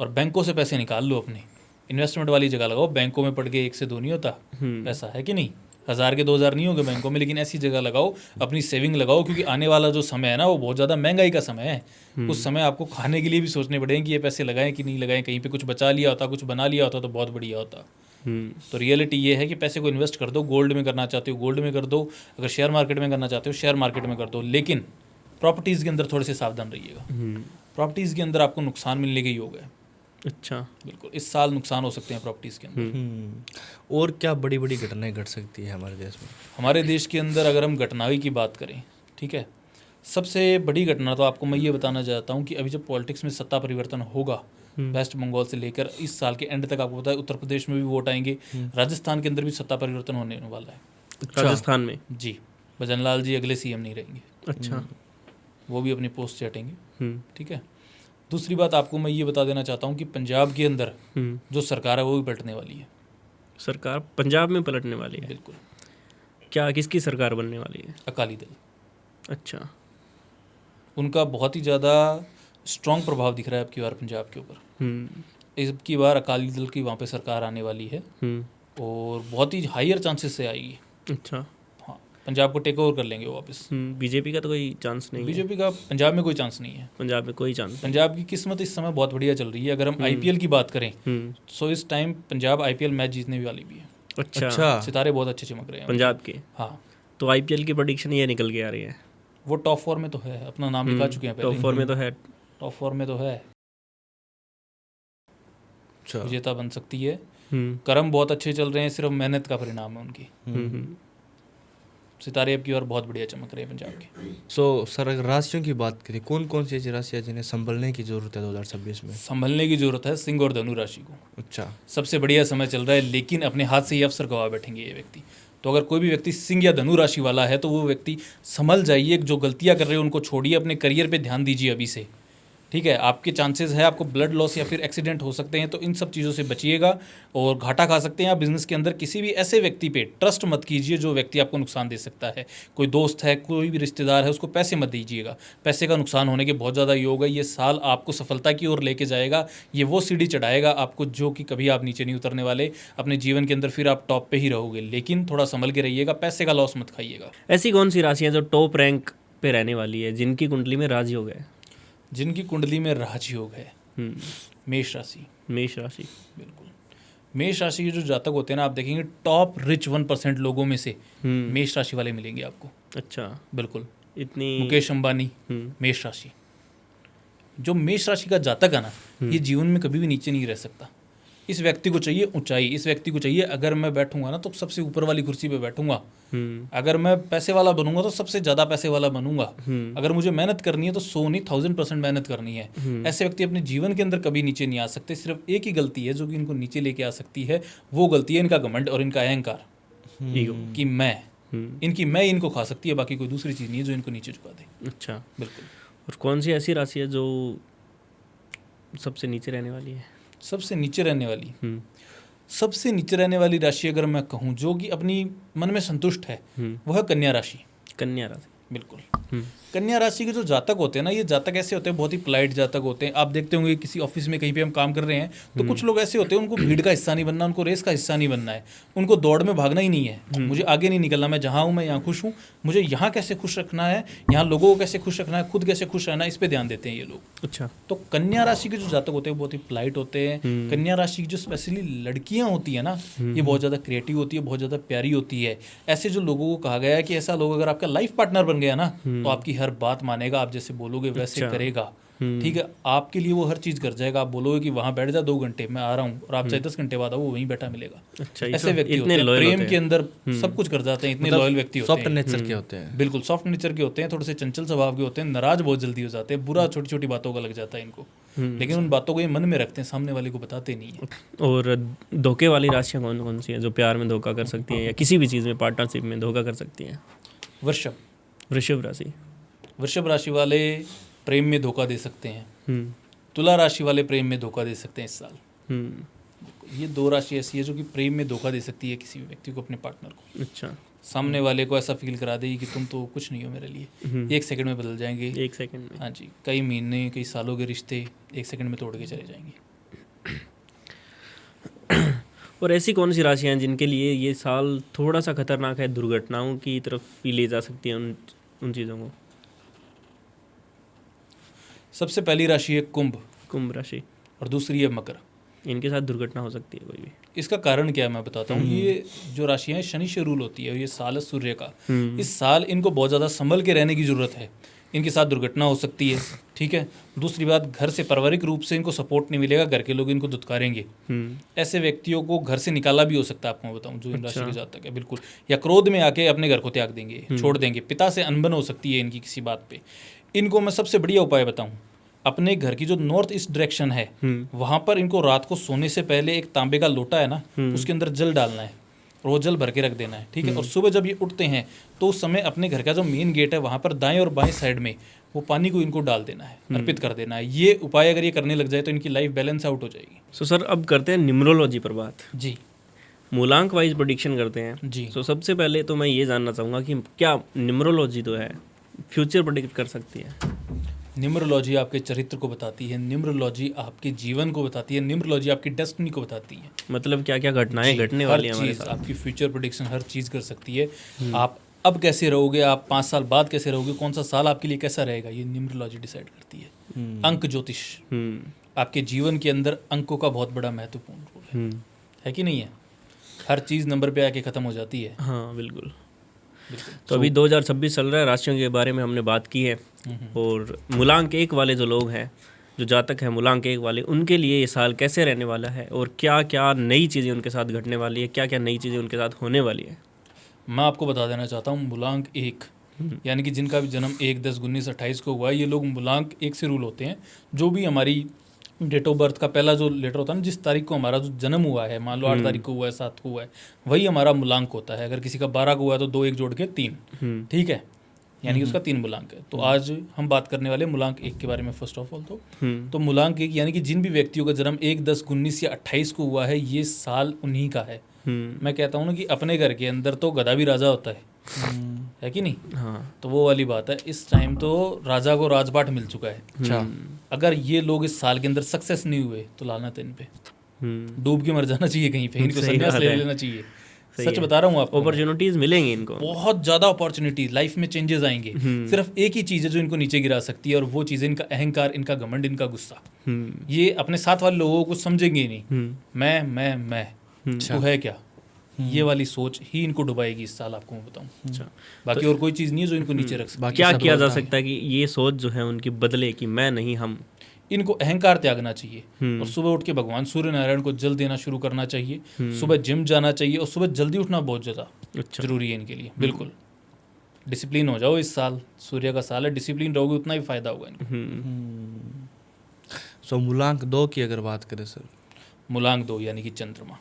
और बैंकों से पैसे निकाल लो, अपने इन्वेस्टमेंट वाली जगह लगाओ। बैंकों में पड़ के 1 से 2 नहीं होता पैसा, है कि नहीं? 1000 के 2000 नहीं होंगे बैंकों में, लेकिन ऐसी जगह लगाओ, अपनी सेविंग लगाओ, क्योंकि आने वाला जो समय है ना, वो बहुत ज़्यादा महंगाई का समय है। उस समय आपको खाने के लिए भी सोचने पड़ेंगे कि ये पैसे लगाएं कि नहीं लगाएं, कहीं पे कुछ बचा लिया होता, कुछ बना लिया होता तो बहुत बढ़िया होता। तो रियलिटी ये है कि पैसे को इन्वेस्ट कर दो, गोल्ड में करना चाहते हो गोल्ड में कर दो, अगर शेयर मार्केट में करना चाहते हो शेयर मार्केट में कर दो, लेकिन प्रॉपर्टीज़ के अंदर थोड़े से सावधान रहिएगा। प्रॉपर्टीज़ के अंदर आपको नुकसान मिलने के योग है। अच्छा, बिल्कुल, इस साल नुकसान हो सकते हैं प्रॉपर्टीज़ के अंदर। और क्या बड़ी बड़ी घटनाएं घट सकती है हमारे देश में? हमारे देश के अंदर अगर हम घटनाओं की बात करें, ठीक है, सबसे बड़ी घटना तो आपको मैं ये बताना चाहता हूँ कि अभी जब पॉलिटिक्स में सत्ता परिवर्तन होगा, वेस्ट बंगाल से लेकर इस साल के एंड तक, आपको पता है उत्तर प्रदेश में भी वोट आएंगे, राजस्थान के अंदर भी सत्ता परिवर्तन होने वाला है। राजस्थान में? जी, भजन लाल जी अगले सीएम नहीं रहेंगे। अच्छा, वो भी अपनी पोस्ट से हटेंगे, ठीक है। दूसरी बात आपको मैं ये बता देना चाहता हूँ कि पंजाब के अंदर जो सरकार है वो भी पलटने वाली है। सरकार पंजाब में पलटने वाली है? बिल्कुल। क्या, किसकी सरकार बनने वाली है? अकाली दल। अच्छा, उनका बहुत ही ज़्यादा स्ट्रॉन्ग प्रभाव दिख रहा है अब की बार पंजाब के ऊपर। इस की बार अकाली दल की वहाँ पे सरकार आने वाली है, और बहुत ही हायर चांसेस से आएगी। अच्छा, हाँ, पंजाब को टेक ओवर कर लेंगे वो वापस। बीजेपी का तो कोई चांस नहीं है? बीजेपी का पंजाब में कोई चांस नहीं है। पंजाब में कोई चांस? पंजाब की किस्मत इस समय बहुत बढ़िया चल रही है। अगर हम आईपीएल की बात करें, सो इस टाइम पंजाब आईपीएल मैच जीतने वाली भी है। अच्छा, सितारे बहुत अच्छे चमक रहे हैं पंजाब के। हाँ, तो आईपीएल की प्रेडिक्शन ये निकल के आ रही है? वो टॉप 4 में तो है, अपना नाम लिखा चुके हैं पहले। टॉप 4 में तो है? टॉप 4 में तो है, विजेता बन सकती है। कर्म बहुत अच्छे चल रहे हैं, सिर्फ मेहनत का परिणाम है उनकी। सितारे अब की ओर बहुत बढ़िया चमक रहे हैं पंजाब के। सर, अगर राशियों की बात करें, कौन कौन सी ऐसी राशियाँ जिन्हें संभलने की जरूरत है 2026 में? संभलने की जरूरत है सिंह और धनु राशि को। अच्छा, सबसे बढ़िया समय चल रहा है, लेकिन अपने हाथ से ही अवसर गवा बैठेंगे ये व्यक्ति। तो अगर कोई भी व्यक्ति सिंह या धनु राशि वाला है तो वो व्यक्ति संभल जाइए, जो गलतियां कर रहे हैं उनको छोड़िए, अपने करियर पे ध्यान दीजिए अभी से, ठीक है। आपके चांसेस है, आपको ब्लड लॉस या फिर एक्सीडेंट हो सकते हैं, तो इन सब चीज़ों से बचिएगा, और घाटा खा सकते हैं आप बिजनेस के अंदर। किसी भी ऐसे व्यक्ति पे ट्रस्ट मत कीजिए जो व्यक्ति आपको नुकसान दे सकता है। कोई दोस्त है, कोई भी रिश्तेदार है, उसको पैसे मत दीजिएगा। पैसे का नुकसान होने के बहुत ज़्यादा योग है। ये साल आपको सफलता की ओर लेके जाएगा, ये वो सीढ़ी चढ़ाएगा आपको जो कि कभी आप नीचे नहीं उतरने वाले। अपने जीवन के अंदर फिर आप टॉप पे ही रहोगे, लेकिन थोड़ा संभल के रहिएगा, पैसे का लॉस मत खाइएगा। ऐसी कौन सी राशियाँ जो टॉप रैंक पे रहने वाली है, जिनकी कुंडली में राजयोग है? जिनकी कुंडली में राजयोग है, मेष राशि। मेष राशि? बिल्कुल। मेष राशि के जो जातक होते हैं ना, आप देखेंगे टॉप रिच 1% लोगों में से मेष राशि वाले मिलेंगे आपको। अच्छा, बिल्कुल। इतनी? मुकेश अंबानी, मेष राशि। जो मेष राशि का जातक है ना, ये जीवन में कभी भी नीचे नहीं रह सकता। इस व्यक्ति को चाहिए ऊंचाई, इस व्यक्ति को चाहिए अगर मैं बैठूंगा ना तो सबसे ऊपर वाली कुर्सी पे बैठूंगा, अगर मैं पैसे वाला बनूंगा तो सबसे ज़्यादा पैसे वाला बनूंगा, अगर मुझे मेहनत करनी है तो 100 नहीं 1000% मेहनत करनी है। ऐसे व्यक्ति अपने जीवन के अंदर कभी नीचे नहीं आ सकते। सिर्फ एक ही गलती है जो कि इनको नीचे लेके आ सकती है, वो गलती है इनका घमंड और इनका अहंकार, ईगो, कि मैं इनको खा सकती है, बाकी कोई दूसरी चीज़ नहीं है जो इनको नीचे झुका दे। अच्छा, बिल्कुल। और कौन सी ऐसी राशि है जो सबसे नीचे रहने वाली है? सबसे नीचे रहने वाली, सबसे नीचे रहने वाली राशि अगर मैं कहूँ जो कि अपनी मन में संतुष्ट है, वह है कन्या राशि। कन्या राशि। बिल्कुल। कन्या राशि के जो जातक होते हैं ना, ये जातक ऐसे होते हैं, बहुत ही पोलाइट जातक होते हैं। आप देखते होंगे किसी ऑफिस में कहीं पे हम काम कर रहे हैं तो कुछ लोग ऐसे होते हैं, उनको भीड़ का हिस्सा नहीं बनना, उनको रेस का हिस्सा नहीं बनना है, उनको दौड़ में भागना ही नहीं है। मुझे आगे नहीं निकलना, मैं जहाँ हूँ मैं यहाँ खुश हूँ, मुझे यहाँ कैसे खुश रखना है, यहाँ लोगों को कैसे खुश रखना है, खुद कैसे खुश रहना है, इस पर ध्यान देते हैं ये लोग। अच्छा। तो कन्या राशि के जो जातक होते हैं बहुत ही पोलाइट होते हैं। कन्या राशि की जो स्पेशली लड़कियां होती है ना, ये बहुत ज़्यादा क्रिएटिव होती है, बहुत ज़्यादा प्यारी होती है। ऐसे जो लोगों को कहा गया है कि ऐसा लोग अगर आपका लाइफ पार्टनर बन गया ना, तो आपकी हर बात मानेगा, आप जैसे बोलोगे वैसे करेगा। ठीक है, आपके लिए वो हर चीज़ कर जाएगा। आप बोलोगे कि वहाँ बैठ जा 2 घंटे, मैं आ रहा हूँ, और आप चाहे 10 घंटे बाद आओ, वो वहीं बैठा मिलेगा। अच्छा, ऐसे व्यक्ति होते हैं, प्रेम के अंदर सब कुछ कर जाते हैं, इतने लॉयल व्यक्ति होते हैं। सॉफ्ट नेचर के होते हैं। बिल्कुल सॉफ्ट नेचर के होते हैं, थोड़े से चंचल स्वभाव के होते हैं, नाराज बहुत जल्दी हो जाते हैं, बुरा छोटी छोटी बातों का लग जाता है इनको, लेकिन उन बातों को ये मन में रखते हैं, सामने वाले को बताते नहीं है। और धोखे वाली राशियाँ कौन कौन सी हैं जो प्यार में धोखा कर सकती हैं या किसी भी चीज़ में पार्टनरशिप में धोखा कर सकती हैं? वृषभ। वृषभ राशि। वृषभ राशि वाले प्रेम में धोखा दे सकते हैं। तुला राशि वाले प्रेम में धोखा दे सकते हैं इस साल। ये 2 राशि ऐसी है जो कि प्रेम में धोखा दे सकती है किसी भी व्यक्ति को, अपने पार्टनर को। अच्छा। सामने वाले को ऐसा फील करा देगी कि तुम तो कुछ नहीं हो मेरे लिए। 1 सेकंड में बदल जाएंगे। 1 सेकंड में। हाँ जी, कई महीने कई सालों के रिश्ते 1 सेकंड में तोड़ के चले जाएंगे। और ऐसी कौन सी राशियाँ हैं जिनके लिए ये साल थोड़ा सा खतरनाक है, दुर्घटनाओं की तरफ भी ले जा सकती हैं उन चीज़ों को? सबसे पहली राशि है कुंभ, कुंभ राशि। और दूसरी है मकर। इनके साथ दुर्घटना हो सकती है कोई भी? इसका कारण क्या है मैं बताता हूँ। ये जो राशियाँ हैं शनि से रूल होती है, ये साल है सूर्य का। इस साल इनको बहुत ज़्यादा संभल के रहने की ज़रूरत है। इनके साथ दुर्घटना हो सकती है। ठीक है, दूसरी बात, घर से पारिवारिक रूप से इनको सपोर्ट नहीं मिलेगा, घर के लोग इनको दुत्कारेंगे। ऐसे व्यक्तियों को घर से निकाला भी हो सकता है, आपको मैं बताऊं, जो इन राशि के जातक है। बिल्कुल, या क्रोध में आके अपने घर को त्याग देंगे, छोड़ देंगे। पिता से अनबन हो सकती है इनकी किसी बात पे। इनको मैं सबसे बढ़िया उपाय बताऊं, अपने घर की जो नॉर्थ ईस्ट डायरेक्शन है वहां पर इनको रात को सोने से पहले एक तांबे का लोटा है ना, उसके अंदर जल डालना है और वो जल भर के रख देना है। ठीक है, और सुबह जब ये उठते हैं तो उस समय अपने घर का जो मेन गेट है वहां पर दाएं और बाएं साइड में वो पानी को इनको डाल देना है, अर्पित कर देना है। ये उपाय अगर ये करने लग जाए तो इनकी लाइफ बैलेंस आउट हो जाएगी। सो सर, अब करते हैं न्यूमरोलॉजी पर बात। जी, मूलांक वाइज प्रेडिक्शन करते हैं जी। सो सबसे पहले तो मैं ये जानना चाहूँगा कि क्या न्यूमरोलॉजी तो है फ्यूचर प्रेडिक्ट कर सकती है? न्यूमरोलॉजी आपके चरित्र को बताती है, न्यूमरोलॉजी आपके जीवन को बताती है, न्यूमरोलॉजी आपकी डेस्टिनी को बताती है। मतलब क्या क्या घटनाएं घटने हर वाली हैं हमारे चीज़, साथ? आपकी फ्यूचर प्रेडिक्शन हर चीज़ कर सकती है। आप अब कैसे रहोगे, आप 5 साल बाद कैसे रहोगे, कौन सा साल आपके लिए कैसा रहेगा, ये न्यूमरोलॉजी डिसाइड करती है। अंक ज्योतिष, आपके जीवन के अंदर अंकों का बहुत बड़ा महत्वपूर्ण रोल है कि नहीं है? हर चीज़ नंबर पे आके ख़त्म हो जाती है। हाँ बिल्कुल। तो अभी 2026 चल रहा है, राशियों के बारे में हमने बात की है। और मूलांक 1 वाले जो लोग हैं, जो जातक हैं मूलांक 1 वाले, उनके लिए ये साल कैसे रहने वाला है और क्या क्या नई चीज़ें उनके साथ घटने वाली है, क्या क्या नई चीज़ें उनके साथ होने वाली है? मैं आपको बता देना चाहता हूँ, मूलांक 1 यानी कि जिनका भी जन्म 1, 10, 19, 28 को हुआ है, ये लोग मूलांक 1 से रूल होते हैं। जो भी हमारी डेट ऑफ बर्थ का पहला जो लेटर होता है ना, जिस तारीख को हमारा जो जन्म हुआ है, मान लो 8 तारीख को हुआ है, 7 को हुआ है, वही हमारा मूलांक होता है। अगर किसी का 12 को हुआ है तो 2 1 जोड़ के 3, ठीक है, यानी कि उसका 3 मूलांक है। तो आज हम बात करने वाले मूलांक 1 के बारे में। फर्स्ट ऑफ ऑल तो मूलांक 1 यानी कि जिन भी व्यक्तियों का जन्म 1, 10, 19 या 28 को हुआ है, ये साल उन्हीं का है। मैं कहता हूँ ना कि अपने घर के अंदर तो गधा भी राजा होता है कि नहीं? हाँ। तो वो वाली बात है। इस टाइम तो राजा को राजपाट मिल चुका है। अच्छा। अगर ये लोग इस साल के अंदर सक्सेस नहीं हुए तो लानत है इन पे, डूब के मर जाना चाहिए कहीं पे, इनको संन्यास ले लेना चाहिए। सच बता रहा हूँ आपको, अपॉर्चुनिटीज मिलेंगी इनको, बहुत ज़्यादा अपॉर्चुनिटीज, लाइफ में चेंजेस आएंगे। सिर्फ एक ही चीज़ है जो इनको नीचे गिरा सकती है, और वो चीज़ है इनका अहंकार, इनका घमंड, इनका गुस्सा। ये अपने साथ वाले लोगों को समझेंगे ही नहीं। मैं तो है क्या, ये वाली सोच ही इनको डुबाएगी इस साल, आपको मैं बताऊं। अच्छा, बाकी और कोई चीज़ नहीं है जो इनको नीचे रख सकती। क्या किया जा सकता है कि ये सोच जो है उनकी बदले कि मैं नहीं हम? इनको अहंकार त्यागना चाहिए और सुबह उठ के भगवान सूर्य नारायण को जल देना शुरू करना चाहिए। सुबह जिम जाना चाहिए और सुबह जल्दी उठना बहुत ज़्यादा जरूरी है इनके लिए। बिल्कुल डिसिप्लिन हो जाओ, इस साल सूर्य का साल है, डिसिप्लिन रहोगे उतना ही फायदा होगा इनको। सो मूलांक 2 की अगर बात करें सर, मूलांक 2 यानी कि चंद्रमा।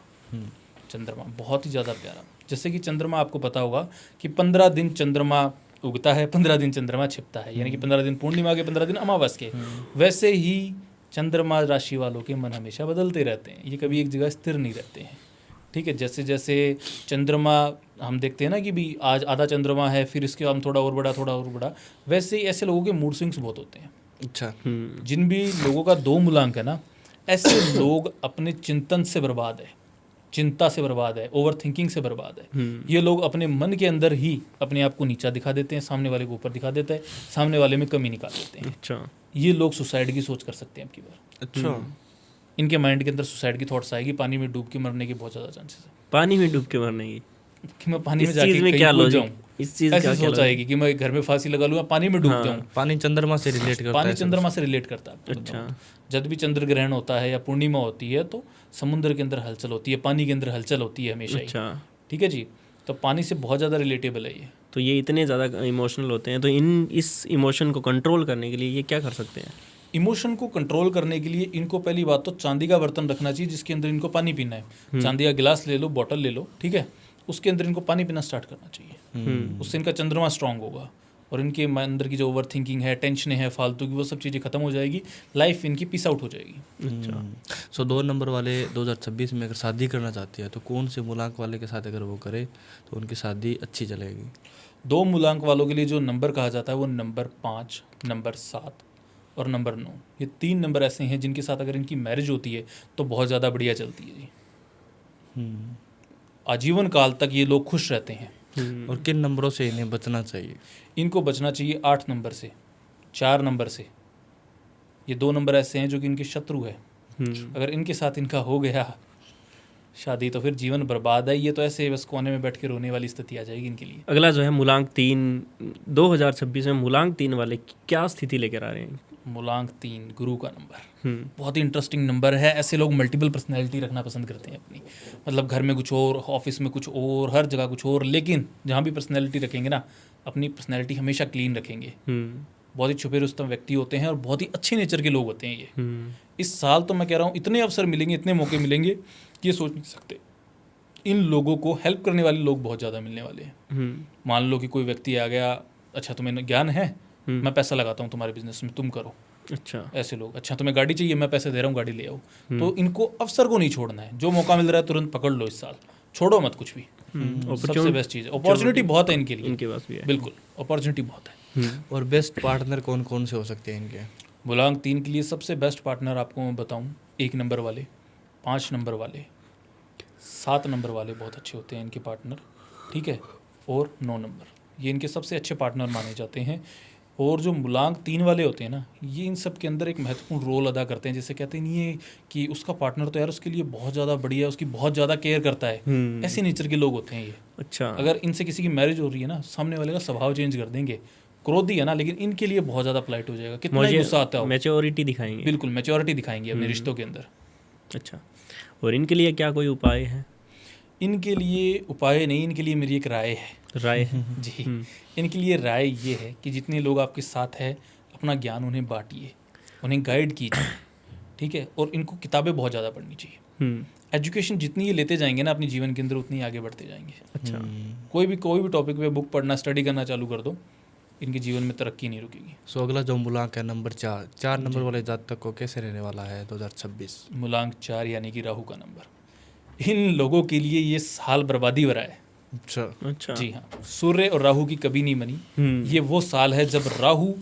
चंद्रमा बहुत ही ज़्यादा प्यारा। जैसे कि चंद्रमा आपको पता होगा कि 15 दिन चंद्रमा उगता है, 15 दिन चंद्रमा छिपता है, यानी कि 15 दिन पूर्णिमा के, 15 दिन अमावस के। वैसे ही चंद्रमा राशि वालों के मन हमेशा बदलते रहते हैं, ये कभी एक जगह स्थिर नहीं रहते हैं। ठीक है, जैसे जैसे चंद्रमा हम देखते हैं ना कि भी आज आधा चंद्रमा है, फिर इसके बाद थोड़ा और बड़ा, थोड़ा और बड़ा, वैसे ही ऐसे लोगों के मूड स्विंग्स बहुत होते हैं। अच्छा। जिन भी लोगों का 2 मूलांक है ना, ऐसे लोग अपने चिंतन से बर्बाद है, चिंता से बर्बाद है, ओवर थिंकिंग से बर्बाद है। ये लोग अपने मन के अंदर ही अपने आप को नीचा दिखा देते हैं, सामने वाले को ऊपर दिखा देते हैं, सामने वाले में कमी निकाल देते हैं। अच्छा। ये लोग सुसाइड की सोच कर सकते हैं अब की बार। अच्छा। इनके माइंड के अंदर सुसाइड की थॉट्स आएगी, पानी में डूब के मरने के बहुत ज़्यादा चांसेस है पानी में डूब के मरने की? कि मैं पानी में इस जाके चीज़ में कहीं क्या कूद लॉजिक? जाऊं। इस चीज़ ऐसी का क्या सोच आएगी कि मैं घर में फांसी लगा लूँ, पानी में डूब जाऊं। पानी चंद्रमा से रिलेट करता पानी है। चंद्रमा से रिलेट करता है। अच्छा। जब भी चंद्र ग्रहण होता है या पूर्णिमा होती है तो समुद्र के अंदर हलचल होती है, पानी के अंदर हलचल होती है हमेशा ही। अच्छा। ठीक है जी, तो पानी से बहुत ज़्यादा रिलेटेबल है ये। तो ये इतने ज़्यादा इमोशनल होते हैं, तो इस इमोशन को कंट्रोल करने के लिए ये क्या कर सकते हैं? इमोशन को कंट्रोल करने के लिए इनको पहली बात तो चांदी का बर्तन रखना चाहिए जिसके अंदर इनको पानी पीना है। चांदी का गिलास ले लो, बॉटल ले लो, ठीक है, उसके अंदर इनको पानी पीना स्टार्ट करना चाहिए। उससे इनका चंद्रमा स्ट्रांग होगा और इनके अंदर की जो ओवर थिंकिंग है, टेंशन है फालतू की, वो सब चीज़ें खत्म हो जाएगी, लाइफ इनकी पीस आउट हो जाएगी। अच्छा। सो 2 नंबर वाले 2026 में अगर शादी करना चाहती है तो कौन से मूलांक वाले के साथ अगर वो करे तो उनकी शादी अच्छी चलेगी? 2 मूलांक वालों के लिए जो नंबर कहा जाता है वो नंबर 5, नंबर 7 और नंबर 9। ये 3 नंबर ऐसे हैं जिनके साथ अगर इनकी मैरिज होती है तो बहुत ज़्यादा बढ़िया चलती है जी। आजीवन काल तक ये लोग खुश रहते हैं। और किन नंबरों से इन्हें बचना चाहिए? इनको बचना चाहिए 8 नंबर से, 4 नंबर से। ये 2 नंबर ऐसे हैं जो कि इनके शत्रु है। अगर इनके साथ इनका हो गया शादी तो फिर जीवन बर्बाद है। ये तो ऐसे बस कोने में बैठ के रोने वाली स्थिति आ जाएगी इनके लिए। अगला जो है मूलांक 3, 2026 में मूलांक 3 वाले क्या स्थिति लेकर आ रहे हैं? मूलांक 3 गुरु का नंबर, बहुत ही इंटरेस्टिंग नंबर है। ऐसे लोग मल्टीपल पर्सनैलिटी रखना पसंद करते हैं अपनी, मतलब घर में कुछ और, ऑफिस में कुछ और, हर जगह कुछ और, लेकिन जहाँ भी पर्सनैलिटी रखेंगे ना, अपनी पर्सनैलिटी हमेशा क्लीन रखेंगे। बहुत ही छुपे रुस्तम व्यक्ति होते हैं और बहुत ही अच्छे नेचर के लोग होते हैं ये। इस साल तो मैं कह रहा हूँ इतने अवसर मिलेंगे, इतने मौके मिलेंगे कि ये सोच नहीं सकते। इन लोगों को हेल्प करने वाले लोग बहुत ज़्यादा मिलने वाले हैं। मान लो कि कोई व्यक्ति आ गया, अच्छा तुम्हें ज्ञान है, मैं पैसा लगाता हूँ तुम्हारे बिजनेस में, तुम करो। अच्छा। ऐसे लोग, अच्छा तुम्हें गाड़ी चाहिए, मैं पैसे दे रहा हूँ, गाड़ी ले आओ। तो इनको अवसर को नहीं छोड़ना है, जो मौका मिल रहा है तुरंत पकड़ लो इस साल, छोड़ो मत कुछ भी। सबसे बेस्ट चीज़ है, अपॉर्चुनिटी बहुत है इनके लिए, इनके पास भी है। बिल्कुल अपॉर्चुनिटी बहुत है। और बेस्ट पार्टनर कौन कौन से हो सकते हैं इनके? मूलांक 3 के लिए सबसे बेस्ट पार्टनर आपको मैं बताऊँ, 1 नंबर वाले, 5 नंबर वाले, 7 नंबर वाले बहुत अच्छे होते हैं इनके पार्टनर, ठीक है, और 9 नंबर, ये इनके सबसे अच्छे पार्टनर माने जाते हैं। और जो मूलांक 3 वाले होते हैं ना, ये इन सब के अंदर एक महत्वपूर्ण रोल अदा करते हैं। जैसे कहते नहीं है कि उसका पार्टनर तो यार उसके लिए बहुत ज़्यादा बढ़िया है, उसकी बहुत ज़्यादा केयर करता है, ऐसे नेचर के लोग होते हैं ये। अच्छा। अगर इनसे किसी की मैरिज हो रही है ना, सामने वाले का स्वभाव चेंज कर देंगे, क्रोधी है ना, लेकिन इनके लिए बहुत ज़्यादा पोलाइट हो जाएगा, कितना ही गुस्सा आता है, मैच्योरिटी दिखाएंगे। बिल्कुल मैच्योरिटी दिखाएंगे अपने रिश्तों के अंदर। अच्छा। और इनके लिए क्या कोई उपाय है? इनके लिए उपाय नहीं, इनके लिए मेरी एक राय है। राय है? जी, इनके लिए राय ये है कि जितने लोग आपके साथ है, अपना ज्ञान उन्हें बांटिए, उन्हें गाइड कीजिए, ठीक है, और इनको किताबें बहुत ज़्यादा पढ़नी चाहिए। एजुकेशन जितनी ये लेते जाएंगे ना अपने जीवन के अंदर, उतनी आगे बढ़ते जाएंगे। अच्छा। कोई भी टॉपिक पे बुक पढ़ना, स्टडी करना चालू कर दो, इनके जीवन में तरक्की नहीं रुकेगी। सो अगला जो मूलांक है नंबर 4 नंबर वाले जातक को कैसे रहने वाला है 2026? मूलांक 4 यानी कि राहु का नंबर, इन लोगों के लिए ये साल बर्बादी भरा है। अच्छा। अच्छा। जी हाँ, सूर्य और राहु की कभी नहीं बनी। ये वो साल है जब राहु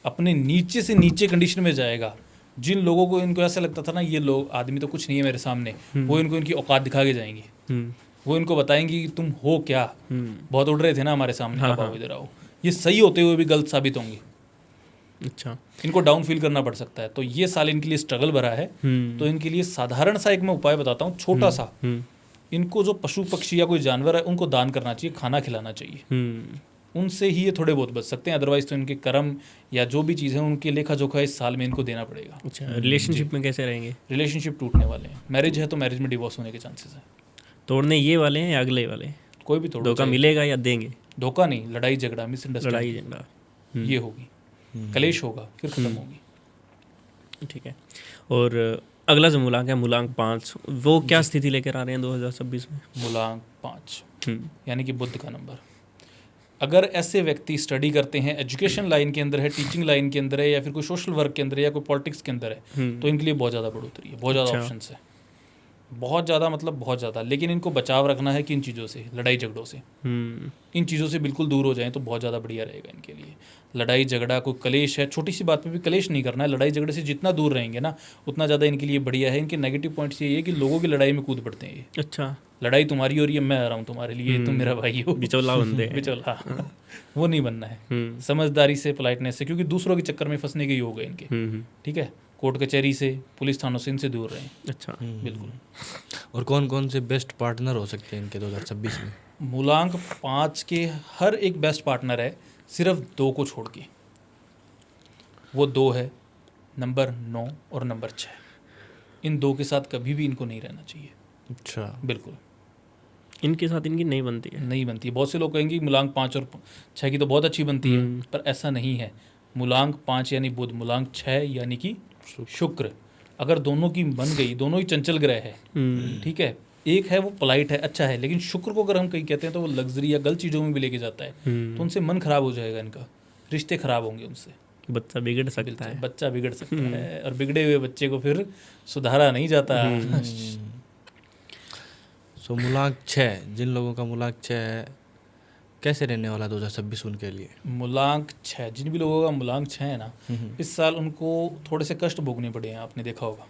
अपने नीचे से नीचे कंडीशन में जाएगा। जिन लोगों को, इनको ऐसा लगता था ना ये लोग आदमी तो कुछ नहीं है मेरे सामने, वो इनको इनकी औकात दिखा के जाएंगे। वो इनको बताएंगे कि तुम हो क्या, बहुत उड़ रहे थे ना हमारे सामने, अब आओ इधर आओ। ये सही होते हुए भी गलत साबित होंगे। अच्छा। इनको डाउन फील करना पड़ सकता है। तो ये साल इनके लिए स्ट्रगल भरा है। तो इनके लिए साधारण सा एक मैं उपाय बताता हूँ, छोटा सा। इनको जो पशु पक्षी या कोई जानवर है उनको दान करना चाहिए, खाना खिलाना चाहिए। उनसे ही ये थोड़े बहुत बच सकते हैं, अदरवाइज तो इनके कर्म या जो भी चीज़ है उनके लेखा जोखा इस साल में इनको देना पड़ेगा। अच्छा। रिलेशनशिप में कैसे रहेंगे? रिलेशनशिप टूटने वाले हैं। मैरिज है तो मैरिज में डिवोर्स होने के चांसेस हैं। तोड़ने ये वाले हैं या अगले वाले? कोई भी तोड़ो, धोखा मिलेगा या देंगे? धोखा नहीं, लड़ाई झगड़ा, मिसअंडरस्टैंडिंग, लड़ाई झगड़ा ये होगी, कलेश होगा, फिर खत्म होगी। ठीक है। और अगला जो मूलांक है मूलांक 5, वो क्या स्थिति लेकर आ रहे हैं 2026 में? मूलांक 5 यानी कि बुध का नंबर। अगर ऐसे व्यक्ति स्टडी करते हैं, एजुकेशन लाइन के अंदर है, टीचिंग लाइन के अंदर है, या फिर कोई सोशल वर्क के अंदर है, या कोई पॉलिटिक्स के अंदर है, तो इनके लिए बहुत ज़्यादा बढ़ोतरी है, बहुत ज़्यादा ऑप्शंस है। बहुत ज़्यादा, मतलब बहुत ज़्यादा। लेकिन इनको बचाव रखना है किन चीज़ों से? लड़ाई झगड़ों से। इन चीज़ों से बिल्कुल दूर हो जाएं तो बहुत ज़्यादा बढ़िया रहेगा इनके लिए। लड़ाई झगड़ा, कोई कलेश है, छोटी सी बात पे भी कलेश नहीं करना है। लड़ाई झगड़े से जितना दूर रहेंगे ना उतना ज़्यादा इनके लिए बढ़िया है। इनके नेगेटिव पॉइंट्स ये है कि लोगों की लड़ाई में कूद पड़ते हैं ये। अच्छा, लड़ाई तुम्हारी हो रही है, मैं आ रहा हूँ तुम्हारे लिए, तुम मेरा भाई हो, बिचौला बनते हैं। बिचौला। वो नहीं बनना है। समझदारी से, पोलाइटनेस से, क्योंकि दूसरों के चक्कर में फंसने के योग है इनके। ठीक है, कोर्ट कचहरी से, पुलिस थानों से इनसे दूर रहें। अच्छा, बिल्कुल। और कौन कौन से बेस्ट पार्टनर हो सकते हैं इनके 2026 में? मूलांक 5 के हर एक बेस्ट पार्टनर है, सिर्फ 2 को छोड़ के। वो 2 है नंबर 9 और नंबर 6। इन 2 के साथ कभी भी इनको नहीं रहना चाहिए। अच्छा, बिल्कुल इनके साथ इनकी नहीं बनती है। नहीं बनती है। बहुत से लोग कहेंगे कि मूलांक 5 और 6 की तो बहुत अच्छी बनती है, पर ऐसा नहीं है। मूलांक 5 यानी बुध, मूलांक 6 यानी कि शुक्र। अगर दोनों की बन गई, दोनों ही चंचल ग्रह है, ठीक है, एक है वो पोलाइट है, अच्छा है, लेकिन शुक्र को अगर हम कहीं कहते हैं तो वो लग्जरी या गलत चीज़ों में भी लेके जाता है, तो उनसे मन खराब हो जाएगा इनका, रिश्ते खराब होंगे उनसे, बच्चा बिगड़ सकता है। बच्चा बिगड़ सकता है, और बिगड़े हुए बच्चे को फिर सुधारा नहीं जाता। सो मूलांक 6, जिन लोगों का मूलांक 6 है, कैसे रहने वाला 2026 उनके लिए? मूलांक 6, जिन भी लोगों का मूलांक 6 है ना, इस साल उनको थोड़े से कष्ट भोगने पड़े हैं। आपने देखा होगा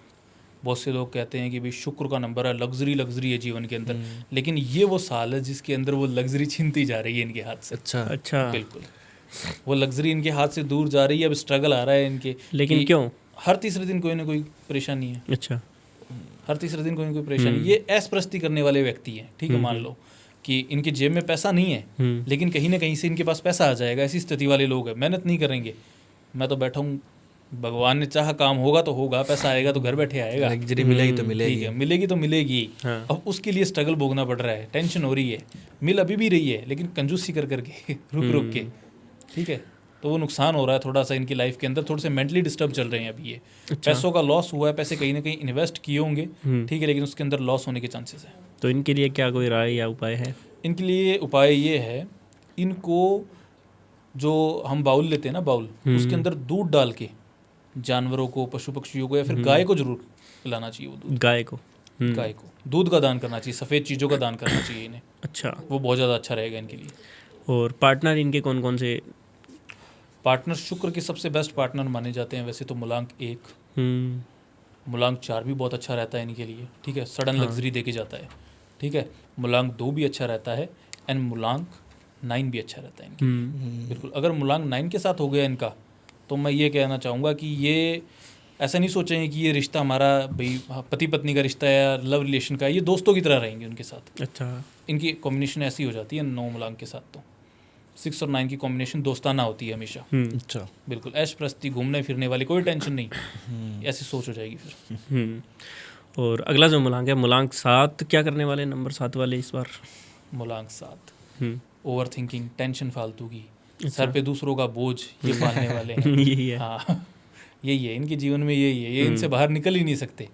बहुत से लोग कहते हैं कि भाई शुक्र का नंबर है, लग्जरी लग्जरी है जीवन के अंदर, लेकिन ये वो साल है जिसके अंदर वो लग्जरी छीनती जा रही है इनके हाथ से। अच्छा, अच्छा, बिल्कुल, वो लग्जरी इनके हाथ से दूर जा रही है। अब स्ट्रगल आ रहा है इनके, लेकिन कि क्यों? हर तीसरे दिन कोई ना कोई परेशानी है। अच्छा, हर तीसरे दिन कोई ना कोई परेशानी। ये ऐशप्रस्ती करने वाले व्यक्ति हैं, ठीक है, मान लो कि इनके जेब में पैसा नहीं है, लेकिन कहीं ना कहीं से इनके पास पैसा आ जाएगा। ऐसी स्थिति वाले लोग हैं, मेहनत नहीं करेंगे, मैं तो बैठा हूँ, भगवान ने चाहा काम होगा तो होगा, पैसा आएगा तो घर बैठे आएगा, लग्जरी मिलेगी तो ठीक मिलेगी। है, मिलेगी तो मिलेगी। हाँ। अब उसके लिए स्ट्रगल भोगना पड़ रहा है, टेंशन हो रही है, मिल अभी भी रही है, लेकिन कंजूसी कर करके रुक रुक के, ठीक है, तो वो नुकसान हो रहा है थोड़ा सा इनकी लाइफ के अंदर। थोड़े से मेंटली डिस्टर्ब चल रहे हैं अभी ये। पैसों का लॉस हुआ है, पैसे कहीं ना कहीं इन्वेस्ट किए होंगे, ठीक है, लेकिन उसके अंदर लॉस होने के चांसेस हैं। तो इनके लिए क्या कोई राय या उपाय है? इनके लिए उपाय ये है, इनको जो हम बाउल लेते हैं ना, बाउल, उसके अंदर दूध डाल के जानवरों को, पशु पक्षियों को, या फिर गाय को जरूर पिलाना चाहिए। वो दूध गाय को? गाय को दूध का दान करना चाहिए, सफ़ेद चीज़ों का दान करना चाहिए इन्हें। अच्छा, वो बहुत ज़्यादा अच्छा रहेगा इनके लिए। और पार्टनर इनके कौन कौन से? पार्टनर शुक्र के सबसे बेस्ट पार्टनर माने जाते हैं वैसे तो मूलांक 1, मूलांक 4 भी बहुत अच्छा रहता है इनके लिए, ठीक है, सडन लग्जरी दे के जाता है, ठीक है, मूलांक 2 भी अच्छा रहता है, एंड मूलांक 9 भी अच्छा रहता है इनके लिए। बिल्कुल, अगर मूलांक 9 के साथ हो गया इनका, तो मैं ये कहना चाहूँगा कि ये ऐसा नहीं सोचेंगे कि ये रिश्ता हमारा भाई पति पत्नी का रिश्ता है या लव रिलेशन का, ये दोस्तों की तरह रहेंगे उनके साथ। अच्छा, इनकी कॉम्बिनेशन ऐसी हो जाती है 9 मूलांक के साथ, तो 6 और 9 की कॉम्बिनेशन दोस्ताना होती है हमेशा। अच्छा, बिल्कुल, ऐश प्रस्ती, घूमने फिरने वाली, कोई टेंशन नहीं, ऐसी सोच हो जाएगी फिर। और अगला जो मूलांक है, मूलांक 7, क्या करने वाले नंबर 7 वाले इस बार? मूलांक 7 ओवर थिंकिंग, टेंशन फालतू की, सर पे दूसरों का बोझ ये पालने वाले हैं। यही है। हाँ, यही है इनके जीवन में, यही है, ये इनसे बाहर निकल ही नहीं सकते।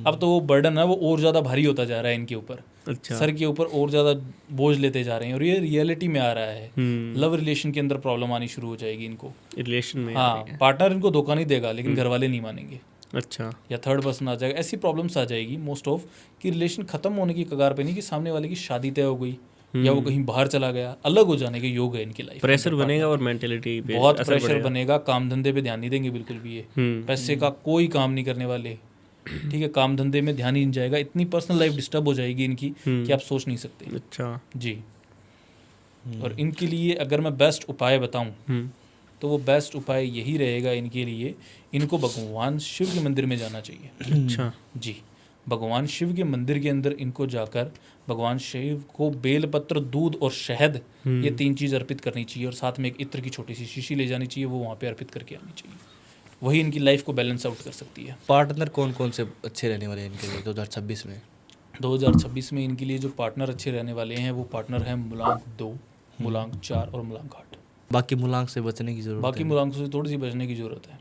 अब तो वो बर्डन है वो और ज़्यादा भारी होता जा रहा है इनके ऊपर, अच्छा, सर के ऊपर और ज़्यादा बोझ लेते जा रहे हैं, और ये रियलिटी में आ रहा है। लव रिलेशन के अंदर प्रॉब्लम आनी शुरू हो जाएगी इनको। रिलेशन में? हाँ, पार्टनर इनको धोखा नहीं देगा, लेकिन घर वाले नहीं मानेंगे, अच्छा, या थर्ड पर्सन आ जाएगा। ऐसी प्रॉब्लम्स आ जाएगी मोस्ट ऑफ कि रिलेशन खत्म होने की कगार पे नहीं, कि सामने वाले की शादी तय हो गई या वो कहीं बाहर चला गया, अलग हो जाने के योग है इनकी लाइफ। प्रेशर बनेगा और मेंटेलिटी पे बहुत असर प्रेशर पड़ेगा। बनेगा, काम धंधे पे ध्यान नहीं देंगे बिल्कुल भी ये, पैसे का कोई काम नहीं करने वाले, ठीक है, काम धंधे में ध्यान ही नहीं जाएगा। इतनी पर्सनल लाइफ डिस्टर्ब हो जाएगी इनकी कि आप सोच नहीं सकते। अच्छा, जी। और इनके लिए अगर मैं बेस्ट उपाय बताऊं तो वो बेस्ट उपाय यही रहेगा इनके लिए, इनको भगवान शिव के मंदिर में जाना चाहिए। अच्छा, जी, भगवान शिव के मंदिर के अंदर इनको जाकर भगवान शिव को बेलपत्र, दूध और शहद, ये 3 चीज़ अर्पित करनी चाहिए, और साथ में एक इत्र की छोटी सी शीशी ले जानी चाहिए, वो वहाँ पे अर्पित करके आनी चाहिए। वही इनकी लाइफ को बैलेंस आउट कर सकती है। पार्टनर कौन कौन से अच्छे रहने वाले हैं इनके लिए 2026 में? 2026 में इनके लिए जो पार्टनर अच्छे रहने वाले हैं वो पार्टनर हैं मूलांक 2, मूलांक 4 और मूलांक 8। बाकी मूलांक से बचने की जरूरत बाकी है। मूलांकों से थोड़ी सी बचने की ज़रूरत है,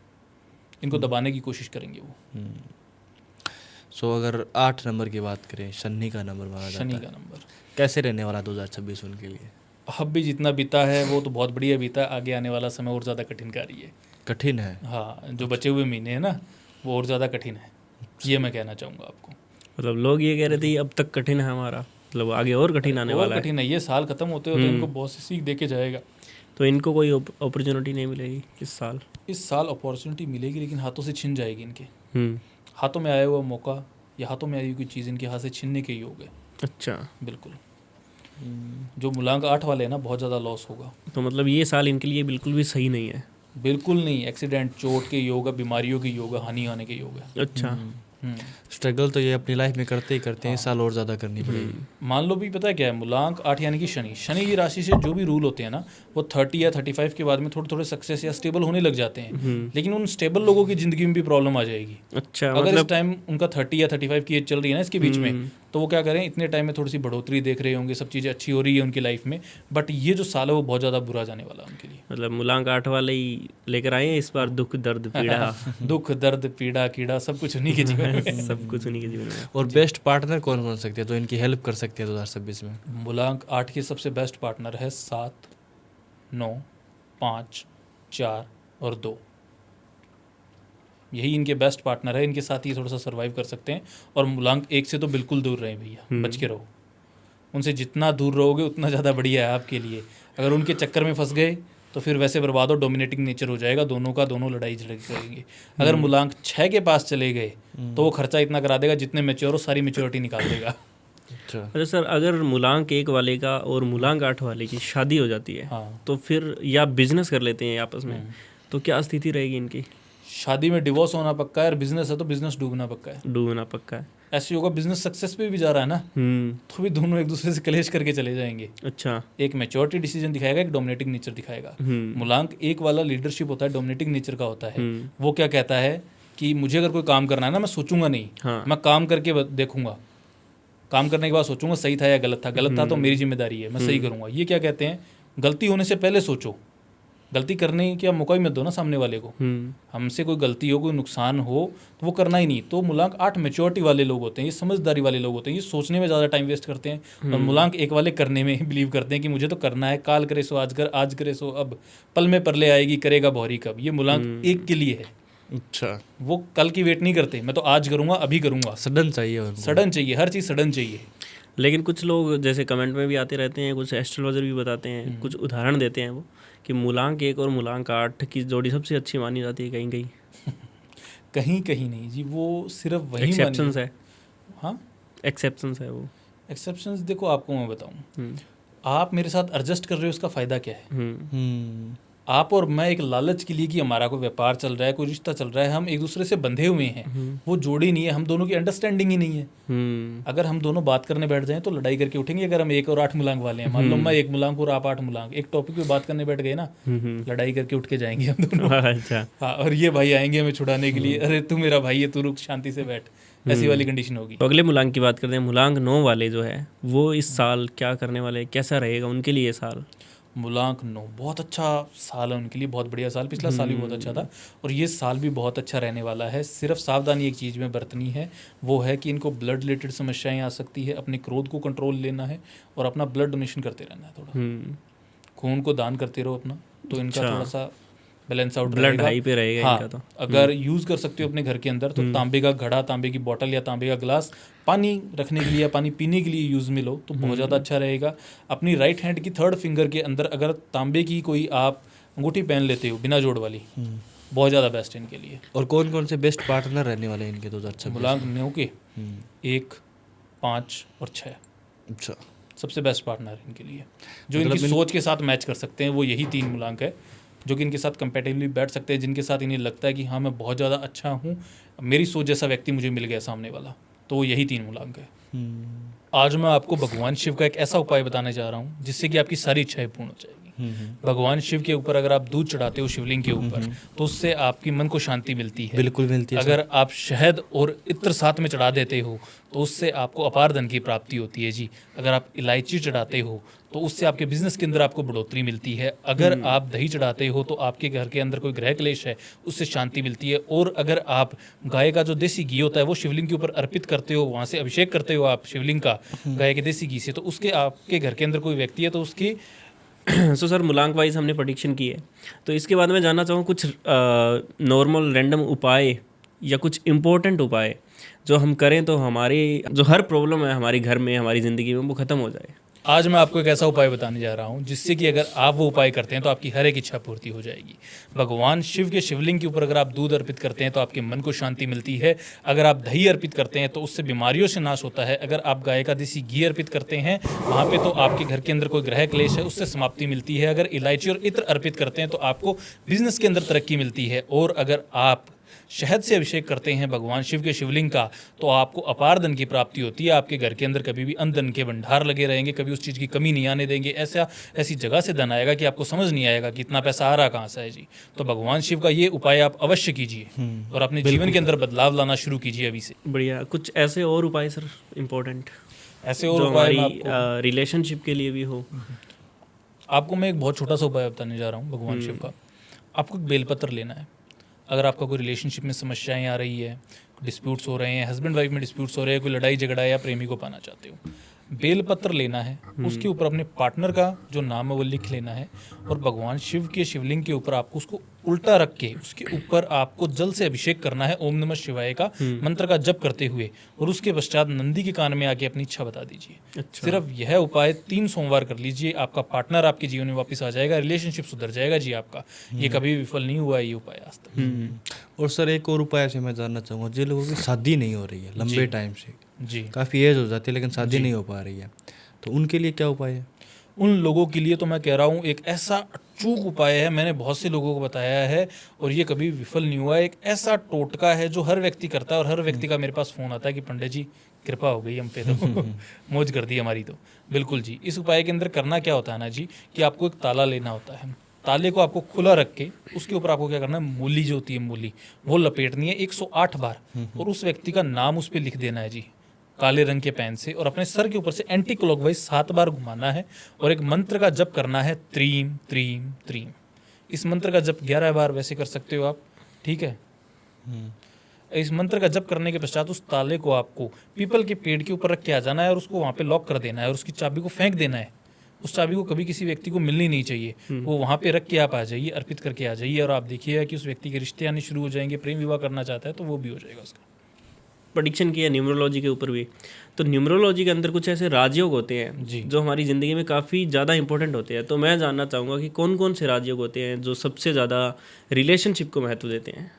इनको दबाने की कोशिश करेंगे वो। सो अगर 8 नंबर की बात करें, शनि का नंबर माना जाता शनि है, का नंबर कैसे रहने वाला 2026 उनके लिए? अब भी जितना बीता है वो तो बहुत बढ़िया बीता है, आगे आने वाला समय और ज़्यादा कठिनकारी है। कठिन है? हाँ, जो बचे हुए महीने हैं ना वो और ज़्यादा कठिन है, ये मैं कहना चाहूँगा आपको। मतलब लोग ये कह रहे थे अब तक कठिन है हमारा, मतलब आगे और कठिन आने और वाला है। कठिन है, ये साल खत्म होते होते इनको बहुत सी सीख दे के जाएगा। तो इनको कोई अपॉर्चुनिटी नहीं मिलेगी इस साल? इस साल अपॉर्चुनिटी मिलेगी, लेकिन हाथों से छिन जाएगी इनके। हम्म। हाथों में आया हुआ मौका या हाथों में आई हुई कोई चीज़ इनके हाथ से छीनने के योग है। अच्छा, बिल्कुल। जो मूलांक 8 वाले हैं ना, बहुत ज़्यादा लॉस होगा। तो मतलब ये साल इनके लिए बिल्कुल भी सही नहीं है। बिल्कुल नहीं, एक्सीडेंट, चोट के योग है, बीमारियों के योग है, हानि आने के योग है। अच्छा। स्ट्रगल तो ये अपनी लाइफ में करते ही करते हैं, इस साल और ज़्यादा करनी पड़ेगी। मान लो भी पता है क्या है, मूलांक 8 यानी कि शनि, शनि की राशि से जो भी रूल होते हैं ना, वो 30 या 35 के बाद में थोड़े थोड़े सक्सेस या स्टेबल होने लग जाते हैं। लेकिन उन स्टेबल लोगों की ज़िंदगी में भी प्रॉब्लम आ जाएगी। अच्छा, अगर मतलब इस टाइम उनका 30 या 35 की एज चल रही है ना इसके बीच में, तो वो क्या करें, इतने टाइम में थोड़ी सी बढ़ोतरी देख रहे होंगे, सब चीज़ें अच्छी हो रही है उनकी लाइफ में, बट ये जो साल है वो बहुत ज़्यादा बुरा जाने वाला है उनके लिए। मतलब मूलांक 8 वाले ही लेकर आए हैं इस बार दुख दर्द पीड़ा। दुख दर्द पीड़ा कीड़ा सब कुछ उन्हीं के जीवन में। सब कुछ उन्हीं के जीवन में। और बेस्ट पार्टनर कौन बन सकते हैं जो इनकी हेल्प कर सकते हैं 2026 में? मूलांक 8 के सबसे बेस्ट पार्टनर है 7, 9, 5, 4 और 2। यही इनके बेस्ट पार्टनर है, इनके साथ ही थोड़ा सा सर्वाइव कर सकते हैं। और मूलांक 1 से तो बिल्कुल दूर रहें भैया, बच के रहो। उनसे जितना दूर रहोगे उतना ज़्यादा बढ़िया है आपके लिए। अगर उनके चक्कर में फंस गए तो फिर वैसे बर्बाद हो, डोमिनेटिंग नेचर हो जाएगा दोनों का, दोनों लड़ाई झड़क करेंगे। अगर मूलांक 6 के पास चले गए तो वो खर्चा इतना करा देगा, जितने मैच्योर हो सारी मैच्योरिटी निकाल देगा। अच्छा, अच्छा सर, अगर मूलांक 1 वाले का और मूलांक 8 वाले की शादी हो जाती है, हाँ। तो फिर या बिजनेस कर लेते हैं आपस में, तो क्या स्थिति रहेगी इनकी? शादी में डिवोर्स होना पक्का है, और बिजनेस है तो बिजनेस डूबना पक्का है। डूबना पक्का है। ऐसे होगा, बिजनेस सक्सेस पे भी जा रहा है ना, तो भी दोनों एक दूसरे से कलेश करके चले जाएंगे। अच्छा। एक मैच्योरिटी डिसीजन दिखाएगा, एक डोमिनेटिंग नेचर दिखाएगा। मूलांक 1 वाला लीडरशिप होता है, डोमिनेटिंग नेचर का होता है। वो क्या कहता है कि मुझे अगर कोई काम करना है ना, मैं सोचूंगा नहीं, हाँ। मैं काम करके देखूंगा, काम करने के बाद सोचूंगा सही था या गलत था, गलत था तो मेरी जिम्मेदारी है, मैं सही करूंगा। ये क्या कहते हैं, गलती होने से पहले सोचो, गलती करने का मौका ही मत दो ना सामने वाले को। हमसे कोई गलती हो, कोई नुकसान हो तो वो करना ही नहीं। तो मूलांक 8 मैच्योरिटी वाले लोग होते हैं, ये समझदारी वाले लोग होते हैं, ये सोचने में ज़्यादा टाइम वेस्ट करते हैं। और मूलांक 1 वाले करने में ही बिलीव करते हैं कि मुझे तो करना है, काल करे सो आज कर, आज करे सो अब, पल में परले आएगी, करेगा भौरी कब। ये मूलांक 1 के लिए है। अच्छा, वो कल की वेट नहीं करते, मैं तो आज करूँगा, अभी करूँगा। सडन चाहिए उनको। सडन चाहिए, हर चीज़ सडन चाहिए। लेकिन कुछ लोग जैसे कमेंट में भी आते रहते हैं, कुछ एस्ट्रोलॉजर भी बताते हैं, कुछ उदाहरण देते हैं वो, कि मूलांक 1 और मूलांक 8 की जोड़ी सबसे अच्छी मानी जाती है कहीं कहीं। कहीं कहीं नहीं जी, वो सिर्फ वही एक्सेप्शंस है। हाँ, एक्सेप्शंस है वो। एक्सेप्शंस देखो, आपको मैं बताऊं, आप मेरे साथ एडजस्ट कर रहे हो, उसका फ़ायदा क्या है? आप और मैं एक लालच के लिए कि हमारा कोई व्यापार चल रहा है, कोई रिश्ता चल रहा है, हम एक दूसरे से बंधे हुए हैं, वो जोड़ी नहीं है, हम दोनों की अंडरस्टैंडिंग ही नहीं है। अगर हम दोनों बात करने बैठ जाएं तो लड़ाई करके उठेंगे। अगर हम 1 और 8 मूलांक वाले हैं, मान लो मैं 1 मूलांक और आप 8 मूलांक, एक टॉपिक पे बात करने बैठ गए ना, लड़ाई करके उठ के जाएंगे हम दोनों। अच्छा। हाँ, और ये भाई आएंगे हमें छुड़ाने के लिए, अरे तू मेरा भाई है, तू रुक, शांति से बैठ, ऐसी वाली कंडीशन होगी। तो अगले मूलांक की बात करते हैं, मूलांक 9 वाले जो है वो इस साल क्या करने वाले हैं, कैसा रहेगा उनके लिए ये साल? मूलांक 9 बहुत अच्छा साल है उनके लिए, बहुत बढ़िया साल। पिछला साल भी बहुत अच्छा था और ये साल भी बहुत अच्छा रहने वाला है। सिर्फ सावधानी एक चीज़ में बरतनी है, वो है कि इनको ब्लड रिलेटेड समस्याएं आ सकती है। अपने क्रोध को कंट्रोल लेना है और अपना ब्लड डोनेशन करते रहना है, थोड़ा खून को दान करते रहो अपना, तो इनका थोड़ा सा बैलेंस आउट ब्लड हाई पे रहेगा हाँ, इनका। तो अगर यूज़ कर सकते हो अपने घर के अंदर तो तांबे का घड़ा, तांबे की बोतल या तांबे का गिलास पानी रखने के लिए या पानी पीने के लिए यूज़ में लो तो बहुत ज़्यादा अच्छा रहेगा। अपनी राइट हैंड की 3rd फिंगर के अंदर अगर तांबे की कोई आप अंगूठी पहन लेते हो बिना जोड़ वाली, बहुत ज़्यादा बेस्ट है इनके लिए। और कौन कौन से बेस्ट पार्टनर रहने वाले हैं इनके 2026? मूलांक 9 के 1, 5 और 6 अच्छा, सबसे बेस्ट पार्टनर है इनके लिए, जो इनकी सोच के साथ मैच कर सकते हैं। वो यही 3 मूलांक है जो कि इनके साथ कंपेटिबली बैठ सकते हैं, जिनके साथ इन्हें लगता है कि हाँ मैं बहुत ज़्यादा अच्छा हूँ, मेरी सोच जैसा व्यक्ति मुझे मिल गया सामने वाला, तो यही 3 मूलांक है। आज मैं आपको भगवान शिव का एक ऐसा उपाय बताने जा रहा हूँ जिससे कि आपकी सारी इच्छाएं पूर्ण हो जाएगी। भगवान शिव के ऊपर अगर आप दूध चढ़ाते हो शिवलिंग के ऊपर तो उससे आपकी मन को शांति मिलती है। बिल्कुल मिलती है। अगर आप शहद और इत्र साथ में चढ़ा देते हो तो उससे आपको अपार धन की प्राप्ति होती है जी। अगर आप इलायची चढ़ाते हो तो उससे आपके बिजनेस के अंदर आपको बढ़ोतरी मिलती है। अगर आप दही चढ़ाते हो तो आपके घर के अंदर कोई ग्रह क्लेश है उससे शांति मिलती है। और अगर आप गाय का जो देसी घी होता है वो शिवलिंग के ऊपर अर्पित करते हो, वहाँ से अभिषेक करते हो आप शिवलिंग का गाय के देसी घी से, तो उसके आपके घर के अंदर कोई व्यक्ति है तो उसकी सो सर मूलांक वाइज हमने प्रेडिक्शन की है, तो इसके बाद मैं जानना चाहूँ कुछ नॉर्मल रैंडम उपाय या कुछ इम्पोर्टेंट उपाय जो हम करें तो हमारी जो हर प्रॉब्लम है हमारी घर में, हमारी ज़िंदगी में, वो ख़त्म हो जाए। आज मैं आपको एक ऐसा उपाय बताने जा रहा हूँ जिससे कि अगर आप वो उपाय करते हैं तो आपकी हर एक इच्छा पूर्ति हो जाएगी। भगवान शिव के शिवलिंग के ऊपर अगर आप दूध अर्पित करते हैं तो आपके मन को शांति मिलती है। अगर आप दही अर्पित करते हैं तो उससे बीमारियों से नाश होता है। अगर आप गाय का देसी घी अर्पित करते हैं वहाँ पे तो आपके घर के अंदर कोई ग्रह क्लेश है उससे समाप्ति मिलती है। अगर इलायची और इत्र अर्पित करते हैं तो आपको बिजनेस के अंदर तरक्की मिलती है। और अगर आप शहद से अभिषेक करते हैं भगवान शिव के शिवलिंग का तो आपको अपार धन की प्राप्ति होती है। आपके घर के अंदर कभी भी अन्न धन के भंडार लगे रहेंगे, कभी उस चीज़ की कमी नहीं आने देंगे। ऐसी जगह से धन आएगा कि आपको समझ नहीं आएगा कि इतना पैसा आ रहा कहाँ से है जी। तो भगवान शिव का ये उपाय आप अवश्य कीजिए और अपने जीवन के अंदर बदलाव लाना शुरू कीजिए अभी से। बढ़िया। कुछ ऐसे और उपाय सर इम्पोर्टेंट ऐसे और जो उपाय मैं हमारी रिलेशनशिप के लिए भी हो? आपको मैं एक बहुत छोटा सा उपाय बताने जा रहा हूँ भगवान शिव का। आपको एक बेलपत्र लेना है। अगर आपका कोई रिलेशनशिप में समस्याएं आ रही है, डिस्प्यूट्स हो रहे हैं, हस्बैंड वाइफ में डिस्प्यूट्स हो रहे हैं, कोई लड़ाई झगड़ा है या प्रेमी को पाना चाहते हो, बेलपत्र लेना है। उसके ऊपर अपने पार्टनर का जो नाम है वो लिख लेना है और भगवान शिव के शिवलिंग के ऊपर आपको उसको उल्टा रख के उसके ऊपर आपको जल से अभिषेक करना है ओम नमः शिवाय का मंत्र का जप करते हुए। और उसके पश्चात नंदी के कान में आके अपनी इच्छा बता दीजिए। अच्छा। सिर्फ यह उपाय 3 सोमवार कर लीजिए, आपका पार्टनर आपके जीवन में वापस आ जाएगा, रिलेशनशिप सुधर जाएगा जी आपका। ये कभी विफल नहीं हुआ है ये उपाय आज तक। और सर एक और उपाय से मैं जानना चाहूँगा, जिन लोगों की शादी नहीं हो रही है लंबे टाइम से, जी, काफ़ी एज हो जाती है लेकिन शादी नहीं हो पा रही है, तो उनके लिए क्या उपाय है? उन लोगों के लिए तो मैं कह रहा हूँ एक ऐसा अचूक उपाय है, मैंने बहुत से लोगों को बताया है और ये कभी विफल नहीं हुआ। एक ऐसा टोटका है जो हर व्यक्ति करता है और हर व्यक्ति का मेरे पास फ़ोन आता है कि पंडित जी कृपा हो गई हम पे, तो मौज कर दी हमारी। तो बिल्कुल जी, इस उपाय के अंदर करना क्या होता है ना जी कि आपको एक ताला लेना होता है। ताले को आपको खुला रख के उसके ऊपर आपको क्या करना है, मूली जो होती है मूली वो लपेटनी है 108 बार और उस व्यक्ति का नाम उस पर लिख देना है जी काले रंग के पेन से और अपने सर के ऊपर से एंटी क्लॉकवाइज 7 बार घुमाना है और एक मंत्र का जप करना है, त्रीम त्रीम त्रीम। इस मंत्र का जप 11 बार वैसे कर सकते हो आप, ठीक है। इस मंत्र का जप करने के पश्चात उस ताले को आपको पीपल के पेड़ के ऊपर रख के आ जाना है और उसको वहाँ पे लॉक कर देना है और उसकी चाबी को फेंक देना है। उस चाबी को कभी किसी व्यक्ति को मिलनी नहीं चाहिए, वो वहाँ पे रख के आप आ जाइए, अर्पित करके आ जाइए और आप देखिएगा कि उस व्यक्ति के रिश्ते आने शुरू हो जाएंगे। प्रेम विवाह करना चाहता है तो वो भी हो जाएगा उसका। प्रेडिक्शन किया न्यूमरोलॉजी के ऊपर भी, तो न्यूमरोलॉजी के अंदर कुछ ऐसे राजयोग होते हैं जी। जो हमारी ज़िंदगी में काफ़ी ज़्यादा इंपॉर्टेंट होते हैं। तो मैं जानना चाहूँगा कि कौन कौन से राजयोग होते हैं जो सबसे ज़्यादा रिलेशनशिप को महत्व देते हैं?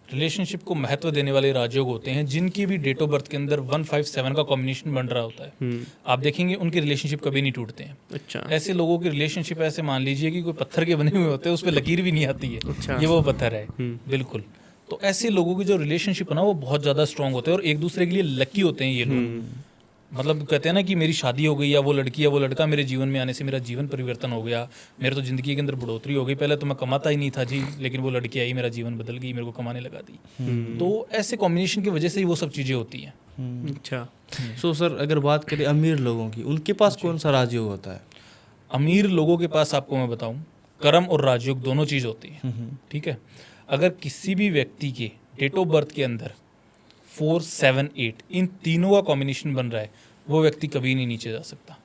रिलेशनशिप को महत्व देने वाले राजयोग होते हैं जिनकी भी डेट ऑफ बर्थ के अंदर 157 का कॉम्बिनेशन बन रहा होता है। आप देखेंगे उनके रिलेशनशिप कभी नहीं टूटते हैं। अच्छा। ऐसे लोगों के रिलेशनशिप ऐसे मान लीजिए कि कोई पत्थर के बने हुए होते हैं, उस पर लकीर भी नहीं आती है। अच्छा। ये वो पत्थर है, बिल्कुल। तो ऐसे लोगों की जो रिलेशनशिप है ना वो बहुत ज़्यादा स्ट्रांग होते हैं और एक दूसरे के लिए लकी होते हैं ये लोग। मतलब कहते हैं ना कि मेरी शादी हो गई या वो लड़की या वो लड़का मेरे जीवन में आने से मेरा जीवन परिवर्तन हो गया, मेरे तो ज़िंदगी के अंदर बढ़ोतरी हो गई। पहले तो मैं कमाता ही नहीं था जी, लेकिन वो लड़की आई, मेरा जीवन बदल गई, मेरे को कमाने लगा दी। तो ऐसे कॉम्बिनेशन की वजह से ही वो सब चीज़ें होती हैं। अच्छा। सो सर अगर बात करें अमीर लोगों की, उनके पास कौन सा राजयोग होता है? अमीर लोगों के पास आपको मैं बताऊं कर्म और राजयोग दोनों चीज़ होती है, ठीक है। अगर किसी भी व्यक्ति के डेट ऑफ बर्थ के अंदर 4, 7, 8 इन तीनों का कॉम्बिनेशन बन रहा है वो व्यक्ति कभी नहीं नीचे जा सकता।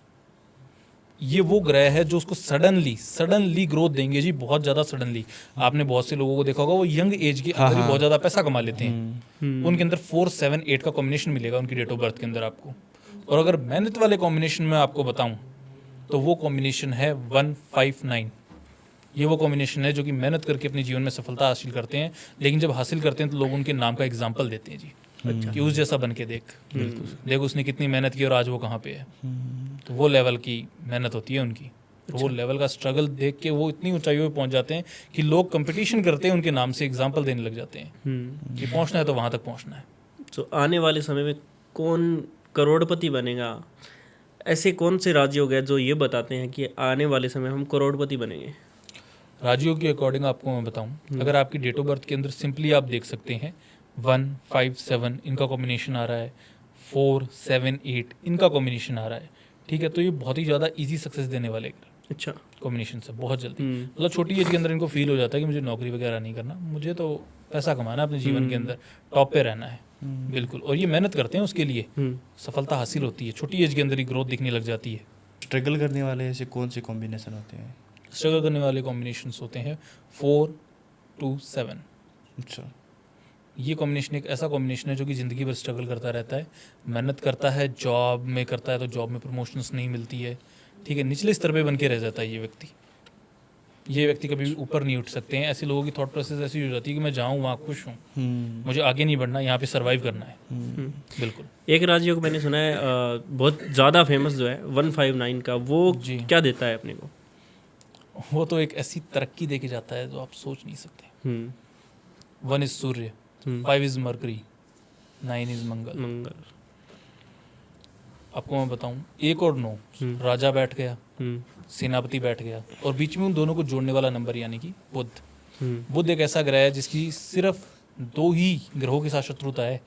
ये वो ग्रह है जो उसको सडनली ग्रोथ देंगे जी, बहुत ज़्यादा सडनली। आपने बहुत से लोगों को देखा होगा वो यंग एज के अंदर ही बहुत ज़्यादा पैसा कमा लेते हैं। उनके अंदर 4, 7, 8 का कॉम्बिनेशन मिलेगा उनकी डेट ऑफ बर्थ के अंदर आपको। और अगर मेहनत वाले कॉम्बिनेशन में आपको बताऊं तो वो कॉम्बिनेशन है 159। ये वो कॉम्बिनेशन है जो कि मेहनत करके अपने जीवन में सफलता हासिल करते हैं, लेकिन जब हासिल करते हैं तो लोग उनके नाम का एग्जाम्पल देते हैं जी। अच्छा। कि उस जैसा बन के देख उसने कितनी मेहनत की और आज वो कहाँ पे है। तो वो लेवल की मेहनत होती है उनकी। तो वो लेवल का स्ट्रगल देख के वो इतनी ऊंचाइयों पे पहुंच जाते हैं कि लोग कंपटीशन करते हैं उनके नाम से, एग्जाम्पल देने लग जाते हैं कि पहुंचना है तो वहाँ तक पहुंचना है। तो आने वाले समय में कौन करोड़पति बनेगा? ऐसे कौन से राजयोग है जो ये बताते हैं कि आने वाले समय हम करोड़पति बनेंगे? राजयोग के अकॉर्डिंग आपको मैं बताऊं, अगर आपकी डेट ऑफ बर्थ के अंदर सिंपली आप देख सकते हैं 1, 5, 7 इनका कॉम्बिनेशन आ रहा है, 4, 7, 8 इनका कॉम्बिनेशन आ रहा है, ठीक है। तो ये बहुत ही ज़्यादा इजी सक्सेस देने वाले अच्छा कॉम्बिनेशन से बहुत जल्दी, मतलब छोटी एज के अंदर इनको फील हो जाता है कि मुझे नौकरी वगैरह नहीं करना, मुझे तो पैसा कमाना है, अपने जीवन के अंदर टॉप पे रहना है, बिल्कुल। और ये मेहनत करते हैं उसके लिए, सफलता हासिल होती है, छोटी एज के अंदर ही ग्रोथ दिखने लग जाती है। स्ट्रगल करने वाले ऐसे कौन से कॉम्बिनेशन होते हैं? स्ट्रगल करने वाले कॉम्बिनेशंस होते हैं 4, 2, 7। अच्छा। ये कॉम्बिनेशन एक ऐसा कॉम्बिनेशन है जो कि ज़िंदगी भर स्ट्रगल करता रहता है, मेहनत करता है, जॉब में करता है तो जॉब में प्रमोशंस नहीं मिलती है, ठीक है, निचले स्तर पे बन के रह जाता है ये व्यक्ति कभी भी ऊपर नहीं उठ सकते हैं। ऐसे लोगों की थॉट प्रोसेस ऐसी हो जाती है कि मैं जाऊँ वहाँ खुश हूँ, मुझे आगे नहीं बढ़ना, यहाँ पे सर्वाइव करना है। बिल्कुल। एक राजयोग मैंने सुना है बहुत ज़्यादा फेमस जो है 159 का, वो जी। क्या देता है अपने को? वो तो एक ऐसी तरक्की दे के जाता है जो आप सोच नहीं सकते। 1 इज सूर्य, 5 इज मरकरी, 9 इज मंगल। आपको मैं बताऊं, 1 और 9 राजा बैठ गया, सेनापति बैठ गया, और बीच में उन दोनों को जोड़ने वाला नंबर यानी कि बुध। बुध एक ऐसा ग्रह है जिसकी सिर्फ 2 ही ग्रहों के साथ शत्रुता है,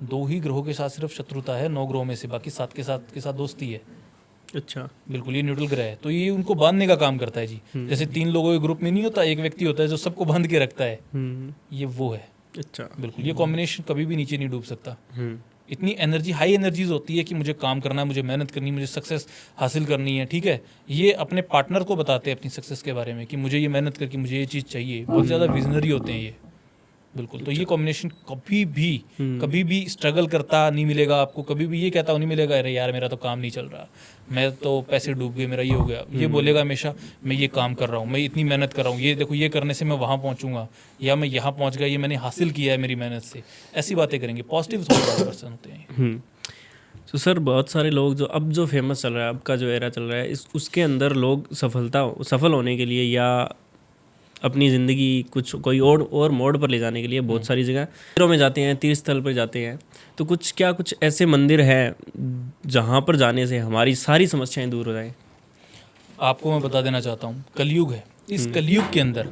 2 ही ग्रहों के साथ सिर्फ शत्रुता है 9 ग्रहों में से, बाकी 7 के साथ दोस्ती है। अच्छा। बिल्कुल, ये न्यूट्रल ग्रह है, तो ये उनको बांधने का काम करता है जी। जैसे 3 लोगों के ग्रुप में नहीं होता, एक व्यक्ति होता है जो सबको बांध के रखता है, ये वो है। अच्छा। बिल्कुल, ये कॉम्बिनेशन कभी भी नीचे नहीं डूब सकता। इतनी एनर्जी, हाई एनर्जीज होती है कि मुझे काम करना है, मुझे मेहनत करनी है, मुझे सक्सेस हासिल करनी है, ठीक है। ये अपने पार्टनर को बताते हैं अपनी सक्सेस के बारे में कि मुझे ये मेहनत करके मुझे ये चीज़ चाहिए, बहुत ज़्यादा विजनरी होते हैं ये। बिल्कुल, तो ये कॉम्बिनेशन कभी भी स्ट्रगल करता नहीं मिलेगा आपको, कभी भी ये कहता नहीं मिलेगा अरे यार मेरा तो काम नहीं चल रहा, मैं तो पैसे डूब गए, मेरा ये हो गया। ये बोलेगा हमेशा मैं ये काम कर रहा हूँ, मैं इतनी मेहनत कर रहा हूँ, ये देखो ये करने से मैं वहाँ पहुँचूंगा, या मैं यहाँ पहुँच गया, ये मैंने हासिल किया है मेरी मेहनत से। ऐसी बातें करेंगे, पॉजिटिव थॉट वाले पर्सन होते हैं। तो सर बहुत सारे लोग जो अब जो फेमस चल रहा है, अब का जो एरा चल रहा है, उसके अंदर लोग सफल होने के लिए या अपनी ज़िंदगी कुछ कोई और मोड़ पर ले जाने के लिए बहुत सारी जगह मंदिरों में जाते हैं, तीर्थ स्थल पर जाते हैं। तो कुछ ऐसे मंदिर हैं जहाँ पर जाने से हमारी सारी समस्याएं दूर हो जाएं? आपको मैं बता देना चाहता हूँ, कलयुग है, इस कलयुग के अंदर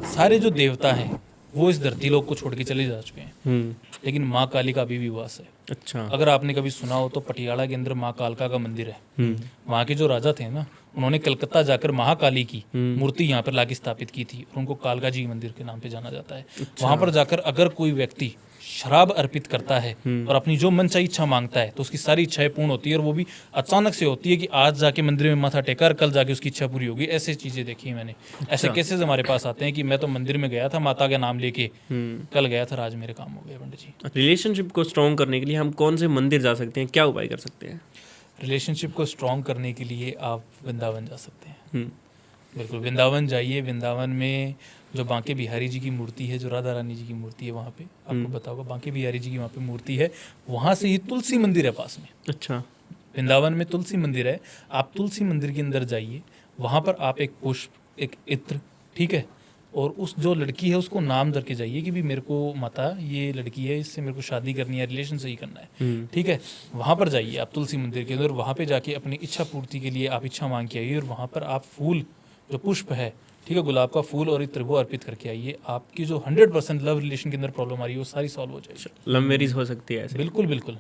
सारे जो देवता हैं वो इस धरती लोक को छोड़ के चले जा चुके हैं, लेकिन माँ काली का अभी भी वास है। अच्छा। अगर आपने कभी सुना हो तो पटियाला के अंदर माँ कालका का मंदिर है। वहाँ के जो राजा थे ना, उन्होंने कलकत्ता जाकर महाकाली की मूर्ति यहाँ पर लाके स्थापित की थी, और उनको कालका जी मंदिर के नाम पे जाना जाता है। वहाँ पर जाकर अगर कोई व्यक्ति शराब अर्पित करता है और अपनी जो मन चाही इच्छा मांगता है तो उसकी सारी इच्छाएं पूर्ण होती है, और वो भी अचानक से होती है कि आज जाके मंदिर में माथा टेका और कल जाके उसकी इच्छा पूरी होगी। ऐसे चीजें देखी मैंने, ऐसे केसेस हमारे पास आते हैं कि मैं तो मंदिर में गया था माता का नाम लेके, कल गया था, आज मेरे काम हो गए पंडित जी। रिलेशनशिप को स्ट्रॉन्ग करने के लिए हम कौन से मंदिर जा सकते हैं, क्या उपाय कर सकते हैं? रिलेशनशिप को स्ट्रॉन्ग करने के लिए आप वृंदावन जा सकते हैं। बिल्कुल, वृंदावन जाइए। वृंदावन में जो बांके बिहारी जी की मूर्ति है, जो राधा रानी जी की मूर्ति है, वहाँ पे आपको पता होगा बांके बिहारी जी की वहाँ पे मूर्ति है, वहाँ से ही तुलसी मंदिर है पास में। अच्छा। वृंदावन में तुलसी मंदिर है, आप तुलसी मंदिर के अंदर जाइए, वहाँ पर आप एक पुष्प, एक इत्र, ठीक है, और उस जो लड़की है उसको नाम दर के जाइए कि भी मेरे को माता ये लड़की है, इससे मेरे को शादी करनी है, रिलेशन सही करना है, ठीक है। वहाँ पर जाइए आप तुलसी मंदिर के अंदर, वहाँ पे जाके अपनी इच्छा पूर्ति के लिए आप इच्छा मांग के आइए, और वहाँ पर आप फूल, जो पुष्प है, ठीक है, गुलाब का फूल और इत्र, वो अर्पित करके आइए। आपकी जो 100% लव रिलेशन के अंदर प्रॉब्लम आ रही है वो सारी सॉल्व हो जाएगी। लव मैरिज हो सकती है ऐसे? बिल्कुल बिल्कुल।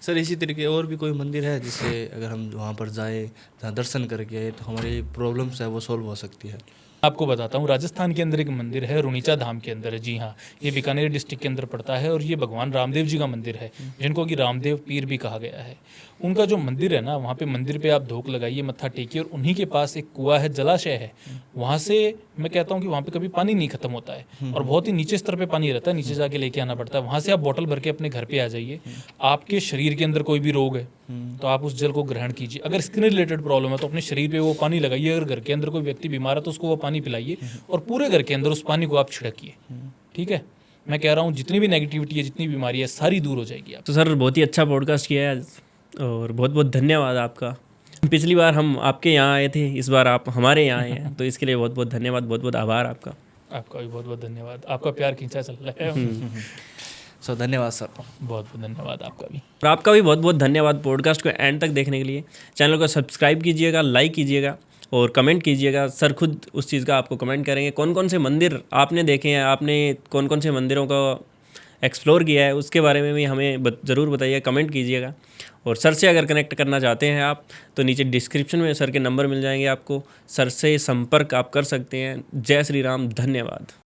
सर इसी तरीके और भी कोई मंदिर है जिससे अगर हम वहाँ पर जाए, जहाँ दर्शन करके आए, तो हमारी प्रॉब्लम्स है वो सॉल्व हो सकती है? आपको बताता हूँ, राजस्थान के अंदर एक मंदिर है, रुणीचा धाम के अंदर है। जी हाँ, ये बीकानेर डिस्ट्रिक्ट के अंदर पड़ता है, और ये भगवान रामदेव जी का मंदिर है, जिनको कि रामदेव पीर भी कहा गया है। उनका जो मंदिर है ना, वहाँ पे मंदिर पे आप धूप लगाइए, मत्था टेकिए, और उन्हीं के पास एक कुआं है, जलाशय है। वहाँ से मैं कहता हूँ कि वहाँ पे कभी पानी नहीं खत्म होता है, और बहुत ही नीचे स्तर पे पानी रहता है, नीचे जाके लेके आना पड़ता है। वहाँ से आप बोतल भर के अपने घर पे आ जाइए। आपके शरीर के अंदर कोई भी रोग है तो आप उस जल को ग्रहण कीजिए। अगर स्किन रिलेटेड प्रॉब्लम है तो अपने शरीर पे वो पानी लगाइए। अगर घर के अंदर कोई व्यक्ति बीमार है तो उसको वो पानी पिलाइए, और पूरे घर के अंदर उस पानी को आप छिड़किए, ठीक है। मैं कह रहा हूँ जितनी भी नेगेटिविटी है, जितनी बीमारी है, सारी दूर हो जाएगी। आप तो सर बहुत ही अच्छा पॉडकास्ट किया है आज, और बहुत बहुत धन्यवाद आपका। पिछली बार हम आपके यहाँ आए थे, इस बार आप हमारे यहाँ आए हैं, तो इसके लिए बहुत बहुत धन्यवाद, बहुत बहुत आभार आपका। आपका भी बहुत बहुत धन्यवाद। आपका प्यार खींचा चल रहा है। सो धन्यवाद सर। बहुत बहुत धन्यवाद आपका भी। और आपका भी बहुत बहुत धन्यवाद पॉडकास्ट को एंड तक देखने के लिए। चैनल को सब्सक्राइब कीजिएगा, लाइक कीजिएगा और कमेंट कीजिएगा। सर खुद उस चीज़ का आपको कमेंट करेंगे, कौन कौन से मंदिर आपने देखे हैं, आपने कौन कौन से मंदिरों का एक्सप्लोर किया है, उसके बारे में भी हमें ज़रूर बताइए, कमेंट कीजिएगा। और सर से अगर कनेक्ट करना चाहते हैं आप तो नीचे डिस्क्रिप्शन में सर के नंबर मिल जाएंगे आपको, सर से संपर्क आप कर सकते हैं। जय श्री राम, धन्यवाद।